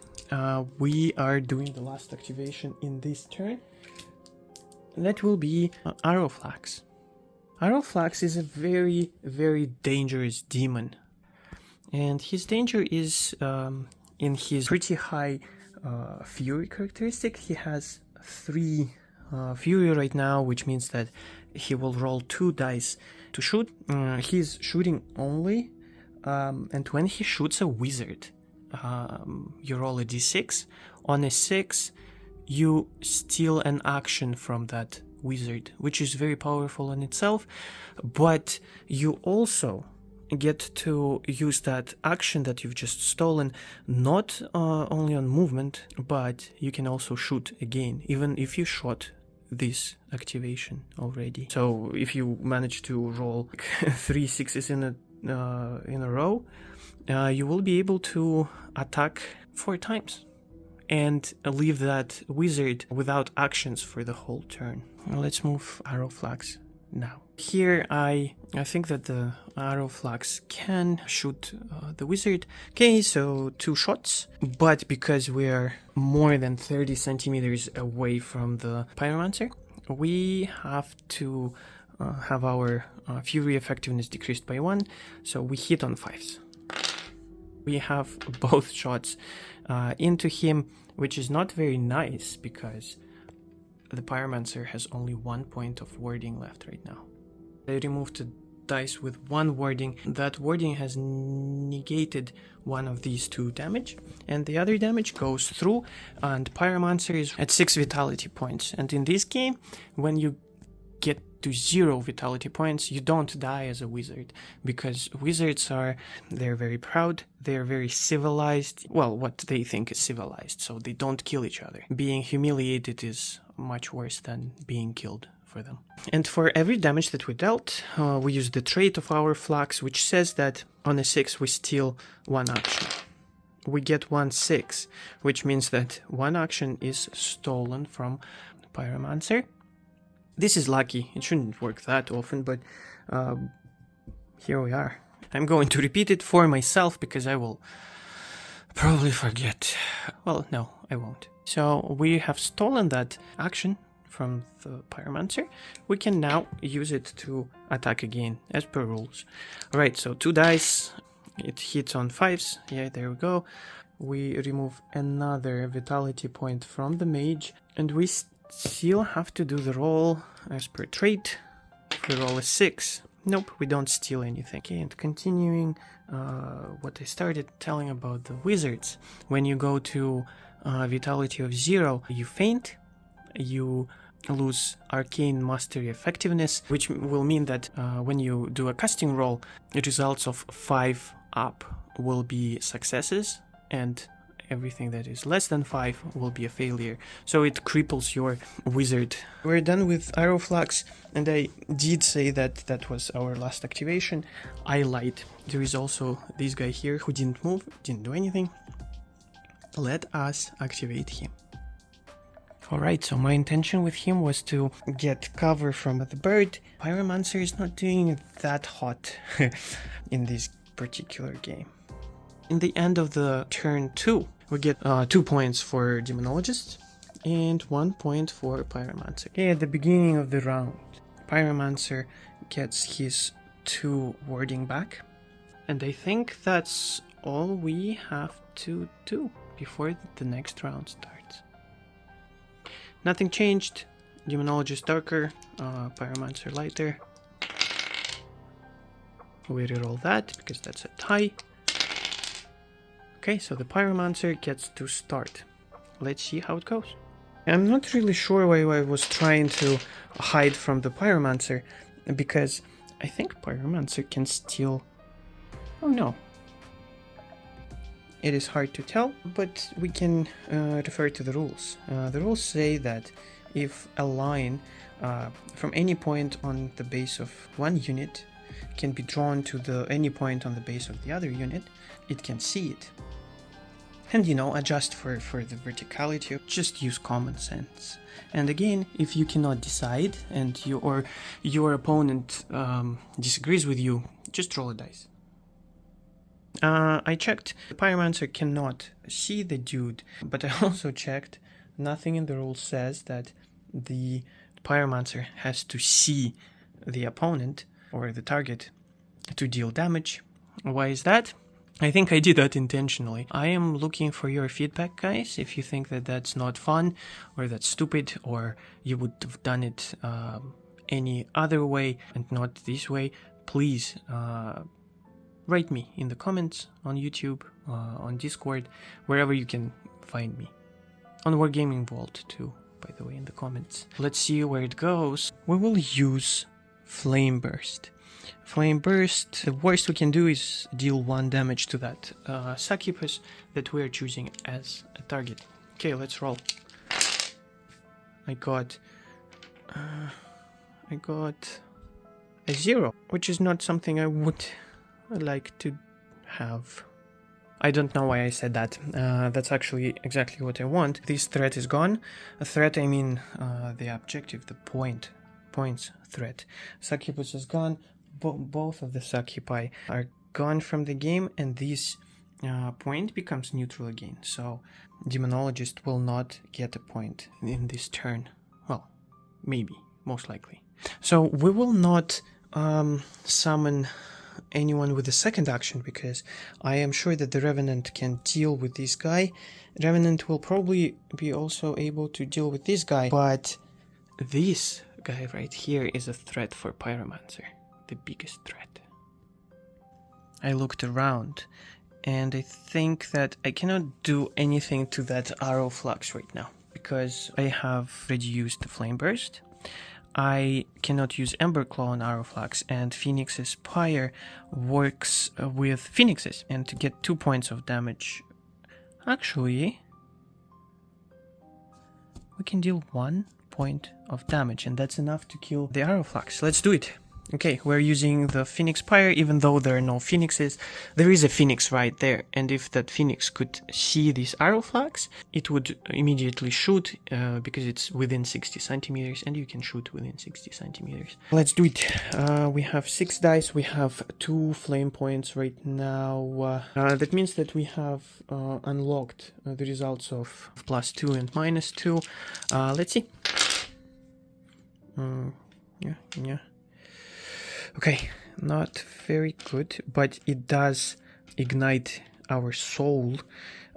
we are doing the last activation in this turn. That will be Arrow Flax. Arrow Flax is a very, very dangerous demon. And his danger is in his pretty high Fury characteristic. He has 3 Fury right now, which means that he will roll 2 dice to shoot. He's shooting only. And when he shoots a wizard, you roll a d6. On a 6, you steal an action from that wizard, which is very powerful in itself, but you also get to use that action that you've just stolen not only on movement, but you can also shoot again, even if you shot this activation already. So if you manage to roll 3 6s in a row, you will be able to attack 4 times and leave that wizard without actions for the whole turn. Let's move Arrow Flax now. Here I think that the Arrow Flax can shoot the wizard. Okay, so 2 shots, but because we're more than 30 centimeters away from the Pyromancer, we have to have our Fury effectiveness decreased by 1, so we hit on 5s. We have both shots into him, which is not very nice because the Pyromancer has only 1 point of warding left right now. I removed a dice with 1 warding. That warding has negated one of these 2 damage, and the other damage goes through, and Pyromancer is at 6 vitality points. And in this game, when you get to 0 vitality points, you don't die as a wizard, because wizards they're very proud, they're very civilized, well, what they think is civilized, so they don't kill each other. Being humiliated is much worse than being killed for them. And for every damage that we dealt, we use the trait of our flux, which says that on a 6 we steal 1 action. We get 1/6, which means that 1 action is stolen from Pyromancer. This is lucky. It shouldn't work that often, but here we are. I'm going to repeat it for myself because I will probably forget. Well, no, I won't. So we have stolen that action from the Pyromancer. We can now use it to attack again, as per rules. Alright, so 2 dice. It hits on 5s. Yeah, there we go. We remove another vitality point from the mage, and we still have to do the roll as per trait. If we roll a 6, nope, we don't steal anything. Okay, and continuing what I started telling about the wizards. When you go to vitality of 0, you faint, you lose arcane mastery effectiveness, which will mean that when you do a casting roll, results of 5 up will be successes, and everything that is less than 5 will be a failure. So it cripples your wizard. We're done with Arrow Flux, and I did say that that was our last activation. I lied. There is also this guy here who didn't move, didn't do anything. Let us activate him. Alright, so my intention with him was to get cover from the bird. Pyromancer is not doing that hot in this particular game. In the end of the turn 2, we get 2 points for Demonologist and 1 point for Pyromancer. Okay, at the beginning of the round, Pyromancer gets his 2 warding back. And I think that's all we have to do before the next round starts. Nothing changed. Demonologist darker, Pyromancer lighter. We reroll that because that's a tie. Okay, so the Pyromancer gets to start. Let's see how it goes. I'm not really sure why I was trying to hide from the Pyromancer, because I think Pyromancer can steal... Oh no. It is hard to tell, but we can refer to the rules. The rules say that if a line from any point on the base of one unit can be drawn to any point on the base of the other unit, it can see it. And, you know, adjust for the verticality, just use common sense. And again, if you cannot decide and your opponent disagrees with you, just roll a dice. I checked, the Pyromancer cannot see the dude, but I also checked, nothing in the rules says that the Pyromancer has to see the opponent or the target to deal damage. Why is that? I think I did that intentionally. I am looking for your feedback, guys. If you think that that's not fun, or that's stupid, or you would have done it any other way and not this way, please write me in the comments on YouTube, on Discord, wherever you can find me. On Wargaming Vault too, by the way, in the comments. Let's see where it goes. We will use Flame Burst. Flame Burst, the worst we can do is deal 1 damage to that succubus that we are choosing as a target. Okay, let's roll. I got a 0, which is not something I would like to have. I don't know why I said that. That's actually exactly what I want. This threat is gone. A threat, I mean the objective, the points threat. Succubus is gone. Both of the succubi are gone from the game, and this point becomes neutral again. So Demonologist will not get a point in this turn. Well, maybe, most likely. So we will not summon anyone with the second action, because I am sure that the Revenant can deal with this guy. Revenant will probably be also able to deal with this guy, but this guy right here is a threat for Pyromancer. The biggest threat. I looked around, and I think that I cannot do anything to that Arrow Flux right now, because I have already used the Flame Burst. I cannot use Ember Claw on Arrow Flux, and Phoenix's Pyre works with Phoenixes, and to get 2 points of damage. Actually, we can deal 1 point of damage, and that's enough to kill the Arrowflax. Let's do it. Okay, we're using the Phoenix Pyre, even though there are no phoenixes. There is a phoenix right there, and if that phoenix could see this Arrowflax, it would immediately shoot, because it's within 60 centimeters, and you can shoot within 60 centimeters. Let's do it. We have 6 dice, we have 2 flame points right now. That means that we have unlocked the results of +2 and -2. Let's see. Yeah. Okay, not very good, but it does ignite our soul.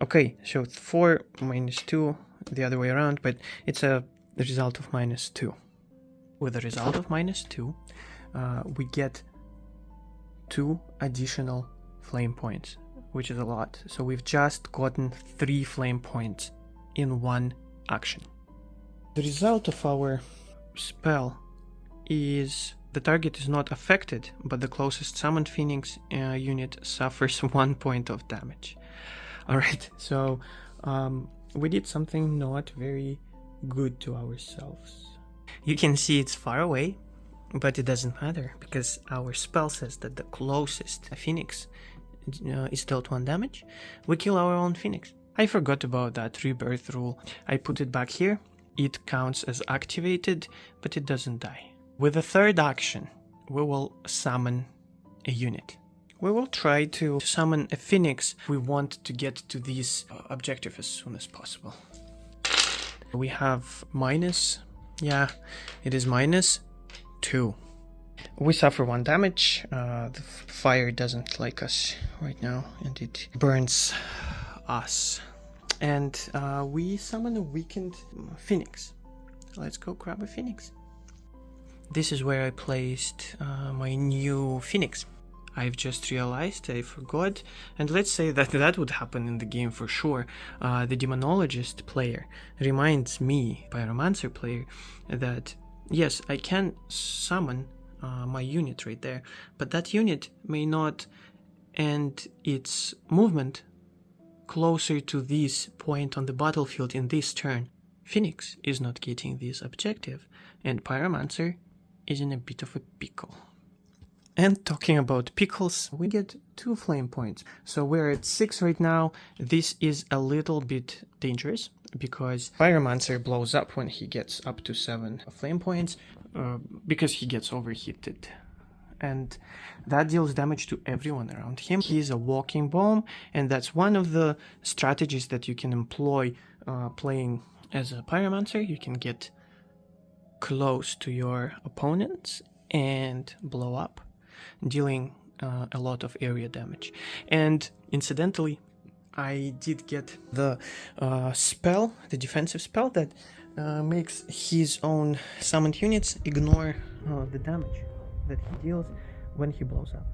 Okay, so 4 -2, the other way around, but it's the result of -2. With the result of -2, we get 2 additional flame points, which is a lot. So we've just gotten 3 flame points in one action. The result of our spell is the target is not affected, but the closest summoned Phoenix unit suffers 1 point of damage. Alright, so we did something not very good to ourselves. You can see it's far away, but it doesn't matter, because our spell says that the closest Phoenix is dealt 1 damage. We kill our own Phoenix. I forgot about that rebirth rule. I put it back here. It counts as activated, but it doesn't die. With the 3rd action, we will summon a unit. We will try to summon a Phoenix. We want to get to this objective as soon as possible. We have it is -2. We suffer 1 damage. The fire doesn't like us right now, and it burns us. And we summon a weakened Phoenix. Let's go grab a Phoenix. This is where I placed my new Phoenix. I've just realized I forgot, and let's say that that would happen in the game for sure. The Demonologist player reminds me, Pyromancer player, that yes, I can summon my unit right there, but that unit may not end its movement closer to this point on the battlefield in this turn. Phoenix is not getting this objective, and Pyromancer is in a bit of a pickle. And talking about pickles, we get 2 flame points. So we're at 6 right now. This is a little bit dangerous, because Pyromancer blows up when he gets up to 7 flame points, because he gets overheated. And that deals damage to everyone around him. He's a walking bomb, and that's one of the strategies that you can employ playing as a Pyromancer. You can get close to your opponents and blow up, dealing a lot of area damage. And incidentally, I did get the spell, the defensive spell that makes his own summoned units ignore the damage that he deals when he blows up.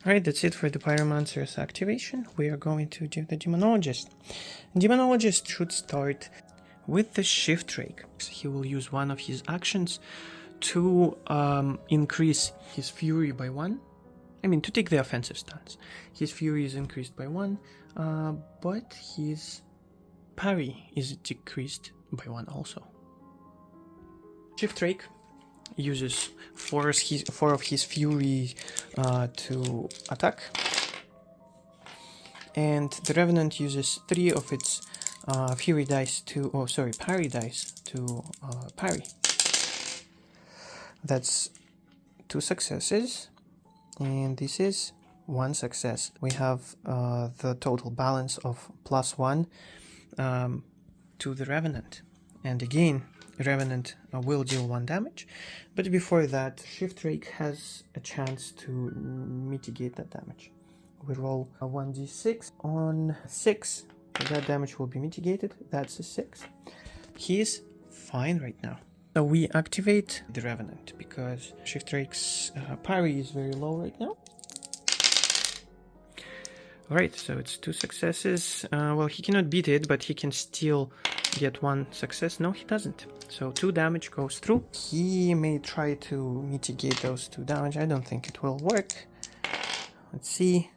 Alright, that's it for the Pyromancer's activation. We are going to do the Demonologist. Demonologist should start with the Shift Rake. He will use one of his actions to increase his fury by 1. I mean, to take the offensive stance. His fury is increased by 1, but his parry is decreased by 1 also. Shift Rake uses 4 of his fury to attack, and the Revenant uses 3 of its fury dice to, parry dice to parry. That's 2 successes, and this is 1 success. We have the total balance of +1 to the Revenant, and again, Revenant will deal 1 damage, but before that, Shift Rake has a chance to mitigate that damage. We roll a 1d6 on 6, that damage will be mitigated. That's a 6. He's fine right now. So we activate the Revenant because Shift Rake's parry is very low right now. Alright, so it's 2 successes. Well, he cannot beat it, but he can still get 1 success. No, he doesn't. So 2 damage goes through. He may try to mitigate those 2 damage. I don't think it will work. Let's see.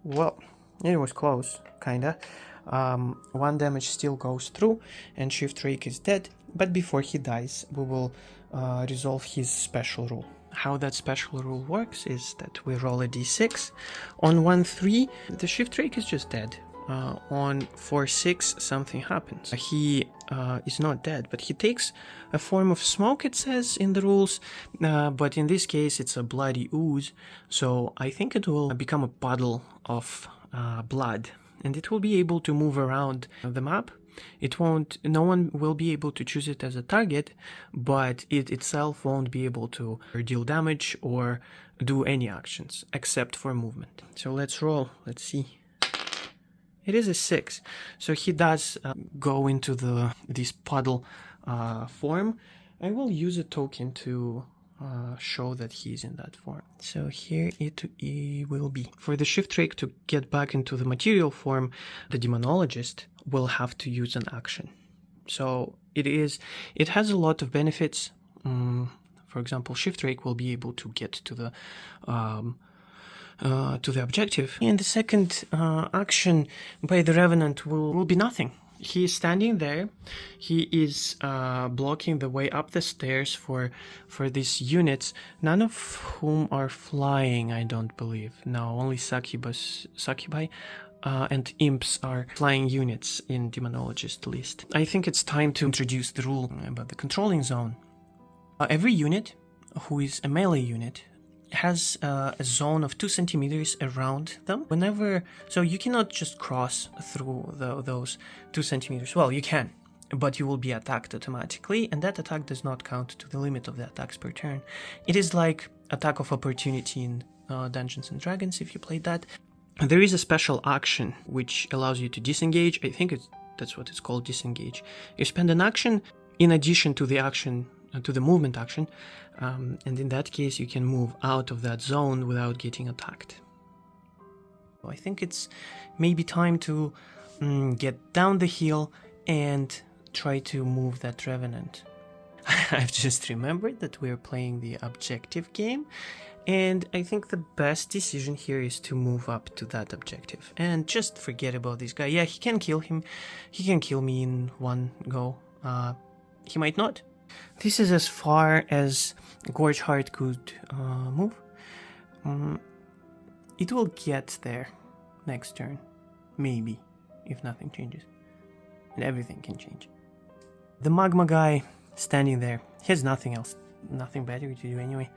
Well, it was close, kinda. 1 damage still goes through, and Shift Rake is dead. But before he dies, we will resolve his special rule. How that special rule works is that we roll a d6. On 1-3, the shift rake is just dead. On 4-6, something happens. He is not dead, but he takes a form of smoke, it says in the rules, but in this case it's a bloody ooze, so I think it will become a puddle of blood, and it will be able to move around the map. No one will be able to choose it as a target, but it itself won't be able to deal damage or do any actions except for movement. So let's roll, let's see. It is a 6, so he does go into this puddle form. I will use a token to show that he's in that form. So here it will be. For the shift rake to get back into the material form, the Demonologist will have to use an action. So it has a lot of benefits. For example, shift rake will be able to get to the objective, and the second action by the Revenant will be nothing. He is standing there. He is blocking the way up the stairs for these units, none of whom are flying, I don't believe. No, only succubi and imps are flying units in Demonologist list. I think it's time to introduce the rule about the controlling zone. Every unit who is a melee unit has a zone of 2 centimeters around them. So you cannot just cross through those 2 centimeters. Well, you can, but you will be attacked automatically, and that attack does not count to the limit of the attacks per turn. It is like attack of opportunity in Dungeons and Dragons, if you played that. There is a special action which allows you to disengage. I think that's what it's called, disengage. You spend an action in addition to the action, to the movement action, and in that case you can move out of that zone without getting attacked. So I think it's maybe time to get down the hill and try to move that Revenant. I've just remembered that we're playing the objective game, and I think the best decision here is to move up to that objective and just forget about this guy. Yeah, he can kill him. He can kill me in one go. He might not. This is as far as Gorgeheart could move. It will get there next turn, maybe, if nothing changes. And everything can change. The Magma guy standing there, he has nothing else, nothing better to do anyway.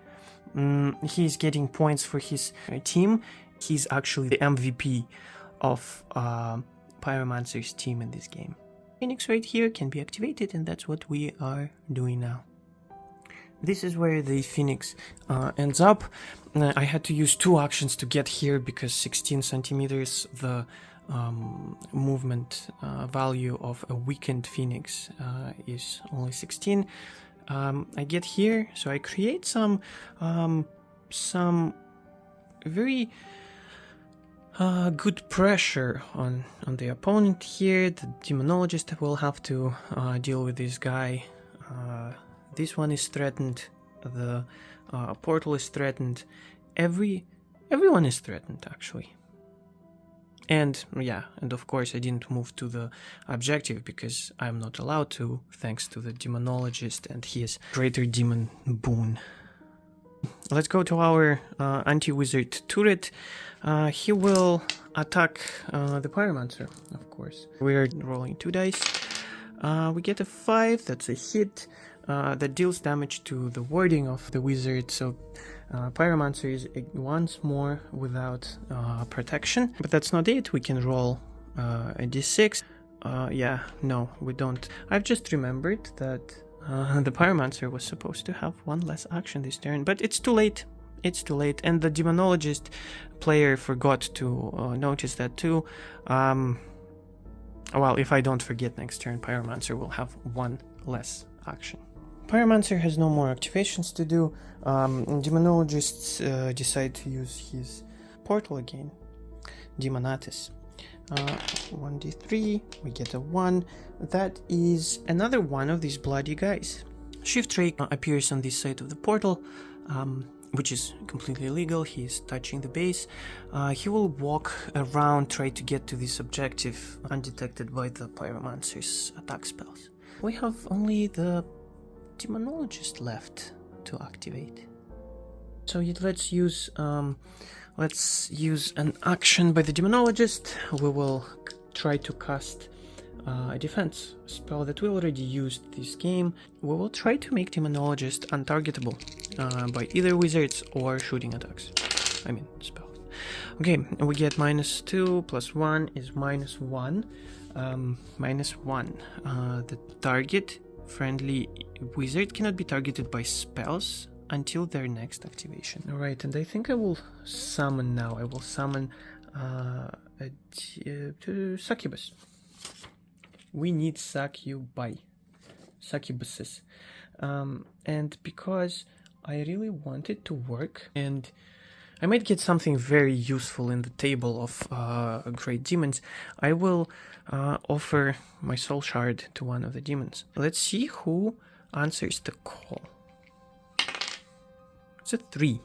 He's getting points for his team. He's actually the MVP of Pyromancer's team in this game. Phoenix right here can be activated, and that's what we are doing now. This is where the Phoenix ends up. I had to use 2 actions to get here because 16 centimeters, the movement value of a weakened Phoenix is only 16. I get here, so I create some very good pressure on the opponent here. The Demonologist will have to deal with this guy. This one is threatened. The portal is threatened. Everyone is threatened, actually. And yeah, and of course I didn't move to the objective because I'm not allowed to, thanks to the Demonologist and his Greater Demon boon. Let's go to our anti-wizard turret. He will attack the Pyromancer, of course. We're rolling 2 dice. We get a 5, that's a hit. That deals damage to the warding of the wizard, so Pyromancer is once more without protection. But that's not it, we can roll a d6. Yeah, no, we don't. I've just remembered that the Pyromancer was supposed to have 1 less action this turn, but it's too late. It's too late, and the Demonologist player forgot to notice that too. Well, if I don't forget next turn, Pyromancer will have 1 less action. Pyromancer has no more activations to do. Demonologists decide to use his portal again. Demonatus. 1d3, we get a 1. That is another one of these bloody guys. Shift Rake appears on this side of the portal, which is completely illegal. He is touching the base. He will walk around, try to get to this objective undetected by the Pyromancer's attack spells. We have only the Demonologist left to activate. So let's use an action by the Demonologist. We will try to cast a defense spell that we already used this game. We will try to make Demonologist untargetable by either wizards or shooting attacks. I mean spells. Okay, we get -2 + 1 is -1. -1. The target friendly wizard cannot be targeted by spells until their next activation. Alright, and I think I will summon now. I will summon succubus. We need succubuses. And because I really want it to work, and I might get something very useful in the table of great demons, I will offer my soul shard to one of the demons. Let's see who answers the call. It's a 3.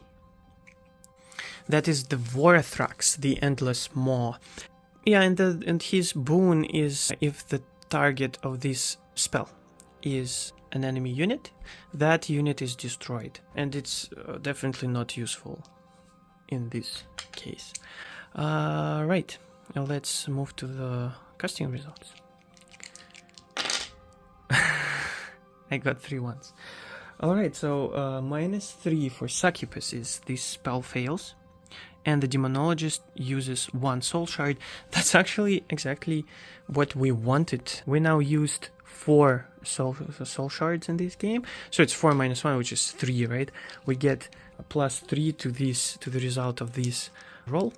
That is the Vorathrax, the Endless Maw. Yeah, and his boon is if the target of this spell is an enemy unit, that unit is destroyed. And it's definitely not useful in this case. Right, now let's move to the casting results. I got 3 ones. Alright, so -3 for Succubus is this spell fails, and the Demonologist uses 1 soul shard. That's actually exactly what we wanted. We now used 4 soul shards in this game, so it's 4 - 1, which is 3, right? We get a +3 to the result of this roll.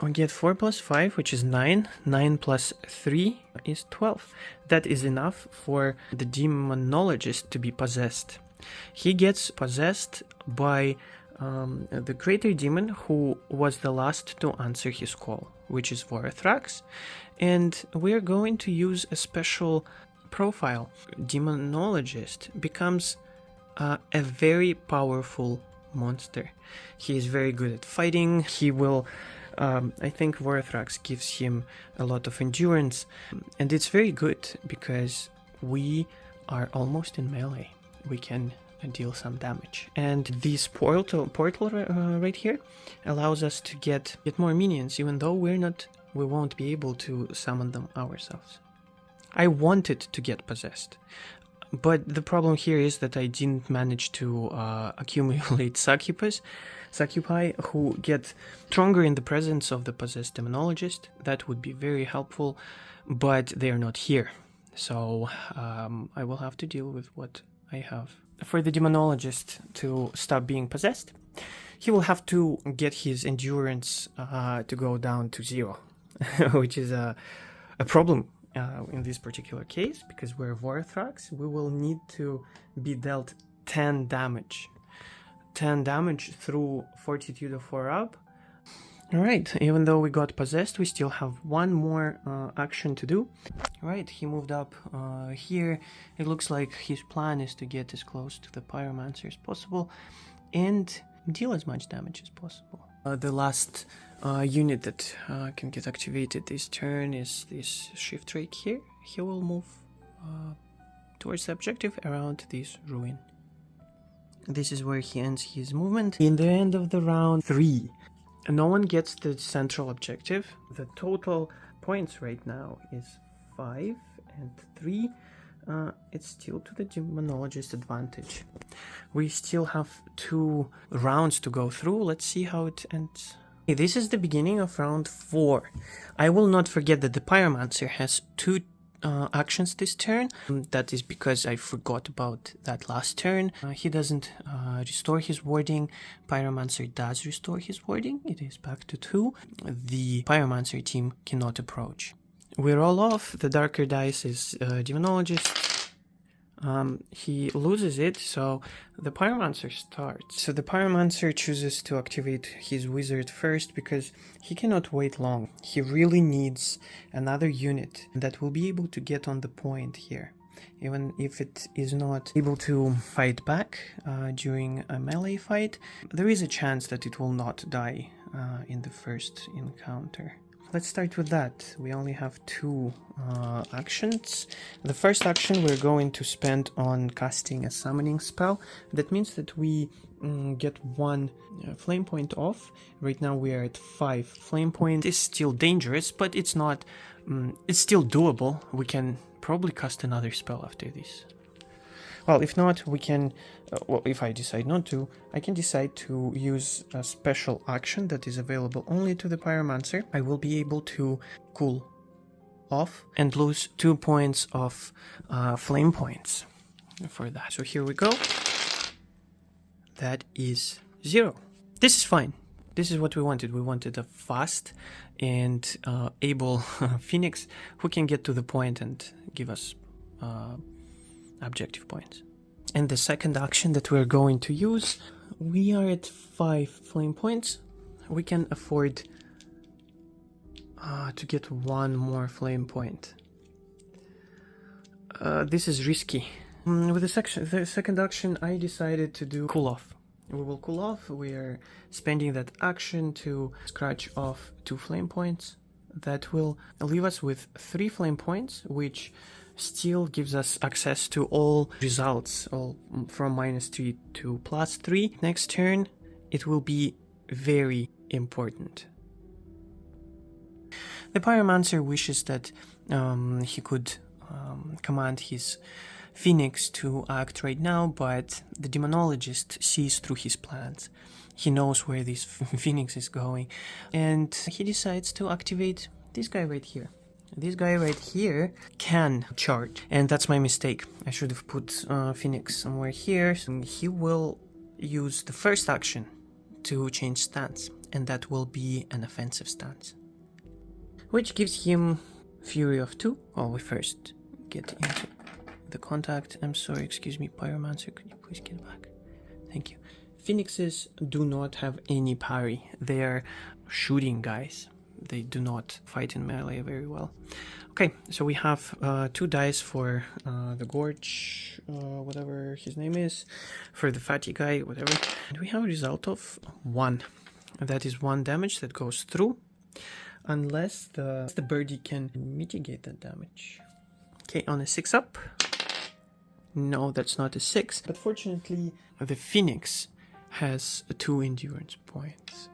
We get 4 + 5, which is 9. 9 + 3 is 12. That is enough for the Demonologist to be possessed. He gets possessed by the greater demon who was the last to answer his call, which is Vorathrax. And we're going to use a special profile. Demonologist becomes a very powerful monster. He is very good at fighting. He will... I think Vorathrax gives him a lot of endurance, and it's very good because we are almost in melee. We can deal some damage, and this portal right here allows us to get more minions, even though we won't be able to summon them ourselves. I wanted to get possessed, but the problem here is that I didn't manage to accumulate succubi who get stronger in the presence of the possessed Demonologist. That would be very helpful, but they are not here, so I will have to deal with what I have. For the Demonologist to stop being possessed, he will have to get his endurance to go down to 0, which is a problem in this particular case, because we're Vorathrax. We will need to be dealt 10 damage. 10 damage through Fortitude of 4 up. Alright, even though we got possessed, we still have 1 more action to do. Alright, he moved up here. It looks like his plan is to get as close to the Pyromancer as possible and deal as much damage as possible. The last unit that can get activated this turn is this shift rake here. He will move towards the objective around this ruin. This is where he ends his movement. In the end of the round 3, no one gets the central objective. The total points right now is 5 and 3. It's still to the Demonologist advantage. We still have 2 rounds to go through. Let's see how it ends. Okay, this is the beginning of round 4. I will not forget that the Pyromancer has 2 actions this turn. That is because I forgot about that last turn. He doesn't restore his warding. Pyromancer does restore his warding. It is back to 2. The Pyromancer team cannot approach. We roll off. The darker dice is Demonologist. He loses it, so the Pyromancer starts. So the Pyromancer chooses to activate his wizard first because he cannot wait long. He really needs another unit that will be able to get on the point here. Even if it is not able to fight back during a melee fight, there is a chance that it will not die in the first encounter. let's start with that. We only have two actions. The first action we're going to spend on casting a summoning spell. That means that we get one flame point off. Right now we are at 5 flame points. It's still dangerous, but it's not. It's still doable. We can probably cast another spell after this. Well, if not, we can, well, if I decide not to, I can decide to use a special action that is available only to the Pyromancer. I will be able to cool off and lose 2 points of flame points for that. So here we go. That is 0. This is fine. This is what we wanted. We wanted a fast and able Phoenix who can get to the point and give us objective points. And the second action that we're going to use, we are at 5 flame points. We can afford to get 1 more flame point. This is risky. With the second action, I decided to do cool off. We will cool off. We are spending that action to scratch off 2 flame points. That will leave us with 3 flame points, which still gives us access to all results, all from -3 to +3. Next turn, it will be very important. The Pyromancer wishes that he could command his Phoenix to act right now, but the Demonologist sees through his plans. He knows where this Phoenix is going, and he decides to activate this guy right here. This guy right here can charge, and that's my mistake. I should have put Phoenix somewhere here. So he will use the first action to change stance, and that will be an offensive stance, which gives him Fury of 2. Oh, we first get into the contact. I'm sorry, excuse me, Pyromancer, could you please get back? Thank you. Phoenixes do not have any parry. They are shooting guys. They do not fight in melee very well. Okay, so we have 2 dice for the Gorge, whatever his name is, for the fatty guy, whatever. And we have a result of 1. That is 1 damage that goes through, unless the birdie can mitigate that damage. Okay, on a 6 up. No, that's not a 6. But fortunately, the Phoenix has 2 endurance points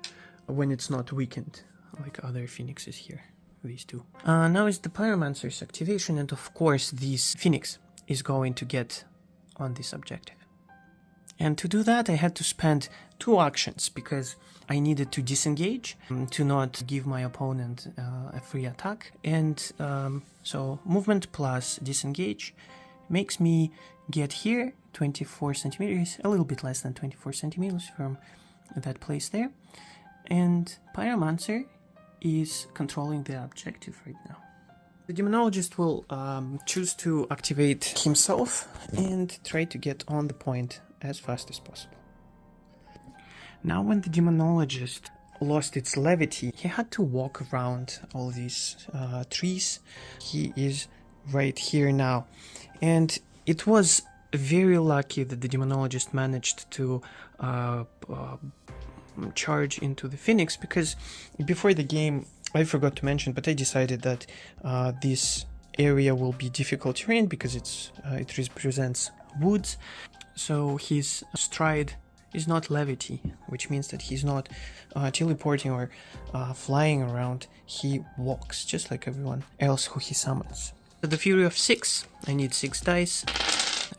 when it's not weakened, like other Phoenixes here, these 2. Now is the Pyromancer's activation, and of course this Phoenix is going to get on this objective. And to do that I had to spend 2 actions, because I needed to disengage to not give my opponent a free attack, and so movement plus disengage makes me get here 24 centimeters, a little bit less than 24 centimeters from that place there, and Pyromancer is controlling the objective right now. The Demonologist will choose to activate himself and try to get on the point as fast as possible. Now when the Demonologist lost its levity, he had to walk around all these trees. He is right here now, and it was very lucky that the Demonologist managed to charge into the Phoenix, because before the game I forgot to mention, but I decided that this area will be difficult terrain because it represents woods, so his stride is not levity, which means that he's not teleporting or flying around. He walks just like everyone else who he summons. So the Fury of 6, I need 6 dice.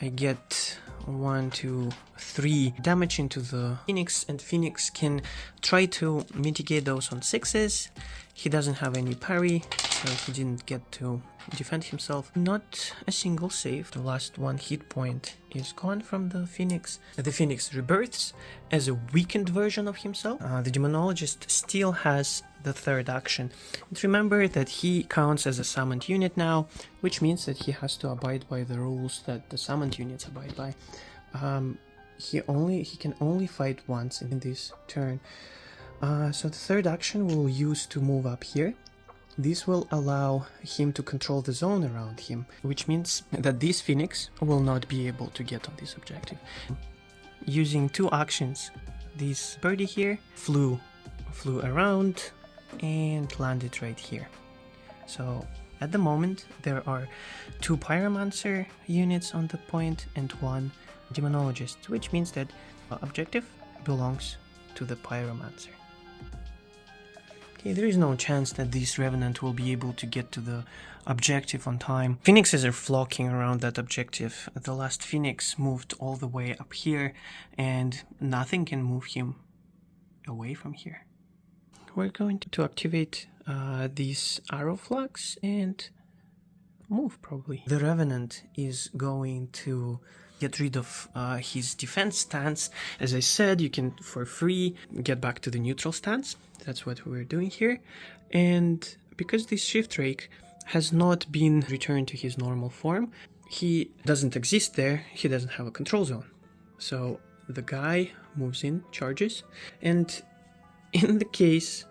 I get 1, 2, 3 damage into the Phoenix, and Phoenix can try to mitigate those on 6s. He doesn't have any parry, so he didn't get to defend himself. Not a single save. The last 1 hit point is gone from the Phoenix. The Phoenix rebirths as a weakened version of himself. The Demonologist still has the 3rd action. And remember that he counts as a summoned unit now, which means that he has to abide by the rules that the summoned units abide by. He can only fight once in this turn. So the 3rd action we'll use to move up here. This will allow him to control the zone around him, which means that this Phoenix will not be able to get on this objective. Using 2 actions, this birdie here flew around, and land it right here. So at the moment there are 2 Pyromancer units on the point and 1 Demonologist, which means that objective belongs to the Pyromancer. Okay, there is no chance that this Revenant will be able to get to the objective on time. Phoenixes are flocking around that objective. The last Phoenix moved all the way up here, and nothing can move him away from here. We're going to activate these arrow flags and move probably. The Revenant is going to get rid of his defense stance. As I said, you can for free get back to the neutral stance. That's what we're doing here. And because this shift rake has not been returned to his normal form, he doesn't exist there, he doesn't have a control zone. So the guy moves in, charges, and in the case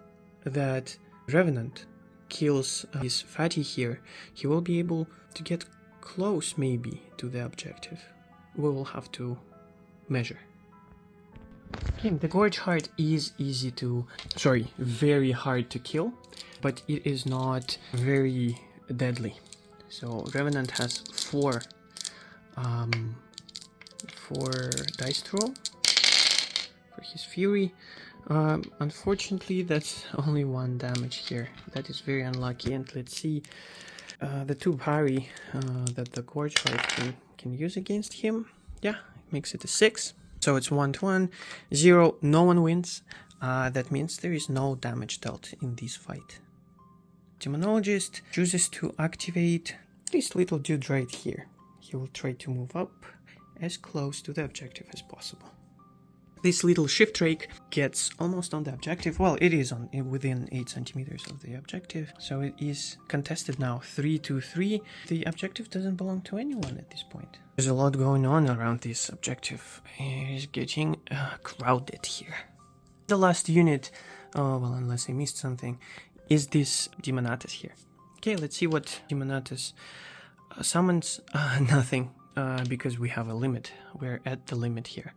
that Revenant kills his fatty here, he will be able to get close maybe to the objective. We will have to measure. Okay, the Gorge Heart is very hard to kill, but it is not very deadly. So Revenant has 4 dice to roll for his fury. Unfortunately, that's only 1 damage here. That is very unlucky. And let's see the 2 parry that the Gorge Heart can use against him. Yeah, it makes it a 6. So it's 1-1, 0, no one wins. That means there is no damage dealt in this fight. Demonologist chooses to activate this little dude right here. He will try to move up as close to the objective as possible. This little shift rake gets almost on the objective. Well, it is within 8 centimeters of the objective. So it is contested now, 3-3. The objective doesn't belong to anyone at this point. There's a lot going on around this objective. It is getting crowded here. The last unit, well, unless I missed something, is this Demonatus here. Okay, let's see what Demonatus summons. Nothing, because we have a limit. We're at the limit here.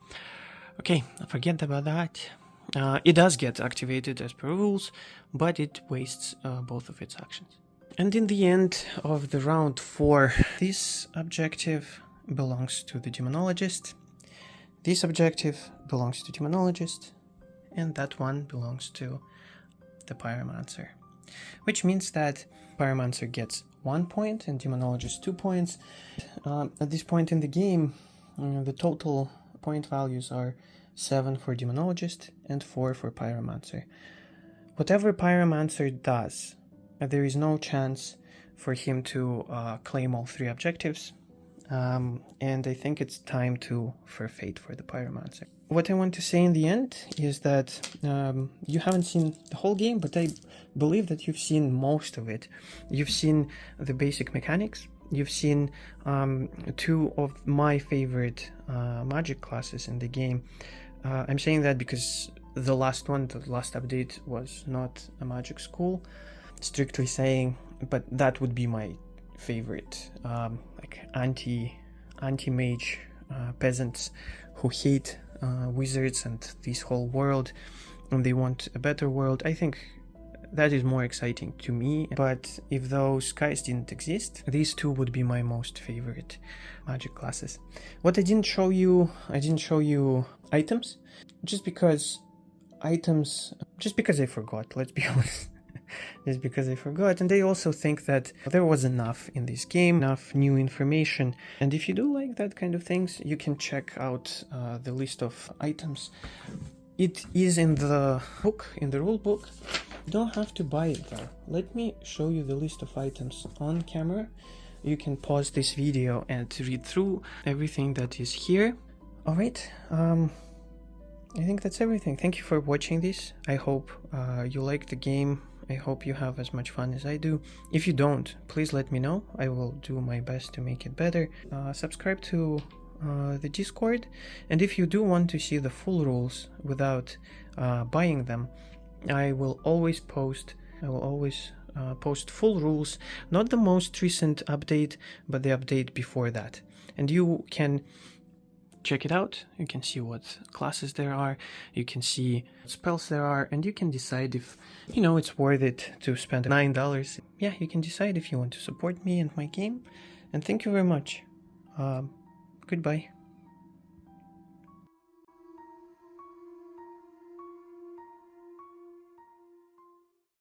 Okay, forget about that. It does get activated as per rules, but it wastes both of its actions. And in the end of the round 4, this objective belongs to the Demonologist, this objective belongs to Demonologist, and that one belongs to the Pyromancer. Which means that Pyromancer gets 1 point and Demonologist 2 points. At this point in the game, the total point values are 7 for Demonologist and 4 for Pyromancer. Whatever Pyromancer does, there is no chance for him to claim all 3 objectives, and I think it's time to forfeit for the Pyromancer. What I want to say in the end is that you haven't seen the whole game, but I believe that you've seen most of it. You've seen the basic mechanics. You've seen 2 of my favorite magic classes in the game. I'm saying that because the last update was not a magic school, strictly saying, but that would be my favorite, like anti-mage peasants who hate wizards and this whole world, and they want a better world. I think that is more exciting to me, but if those guys didn't exist, these 2 would be my most favorite magic classes. What I didn't show you items, just because I forgot, let's be honest. Just because I forgot, and I also think that there was enough in this game, enough new information, and if you do like that kind of things, you can check out the list of items. It is in the book, in the rule book. You don't have to buy it though. Let me show you the list of items on camera. You can pause this video and read through everything that is here. Alright, I think that's everything. Thank you for watching this. I hope you like the game. I hope you have as much fun as I do. If you don't, please let me know. I will do my best to make it better. Subscribe to the Discord, and if you do want to see the full rules without buying them, I will always post full rules, not the most recent update, but the update before that. And you can check it out. You can see what classes there are, you can see what spells there are, and you can decide if, you know, it's worth it to spend $9. Yeah, you can decide if you want to support me and my game. And thank you very much. Goodbye.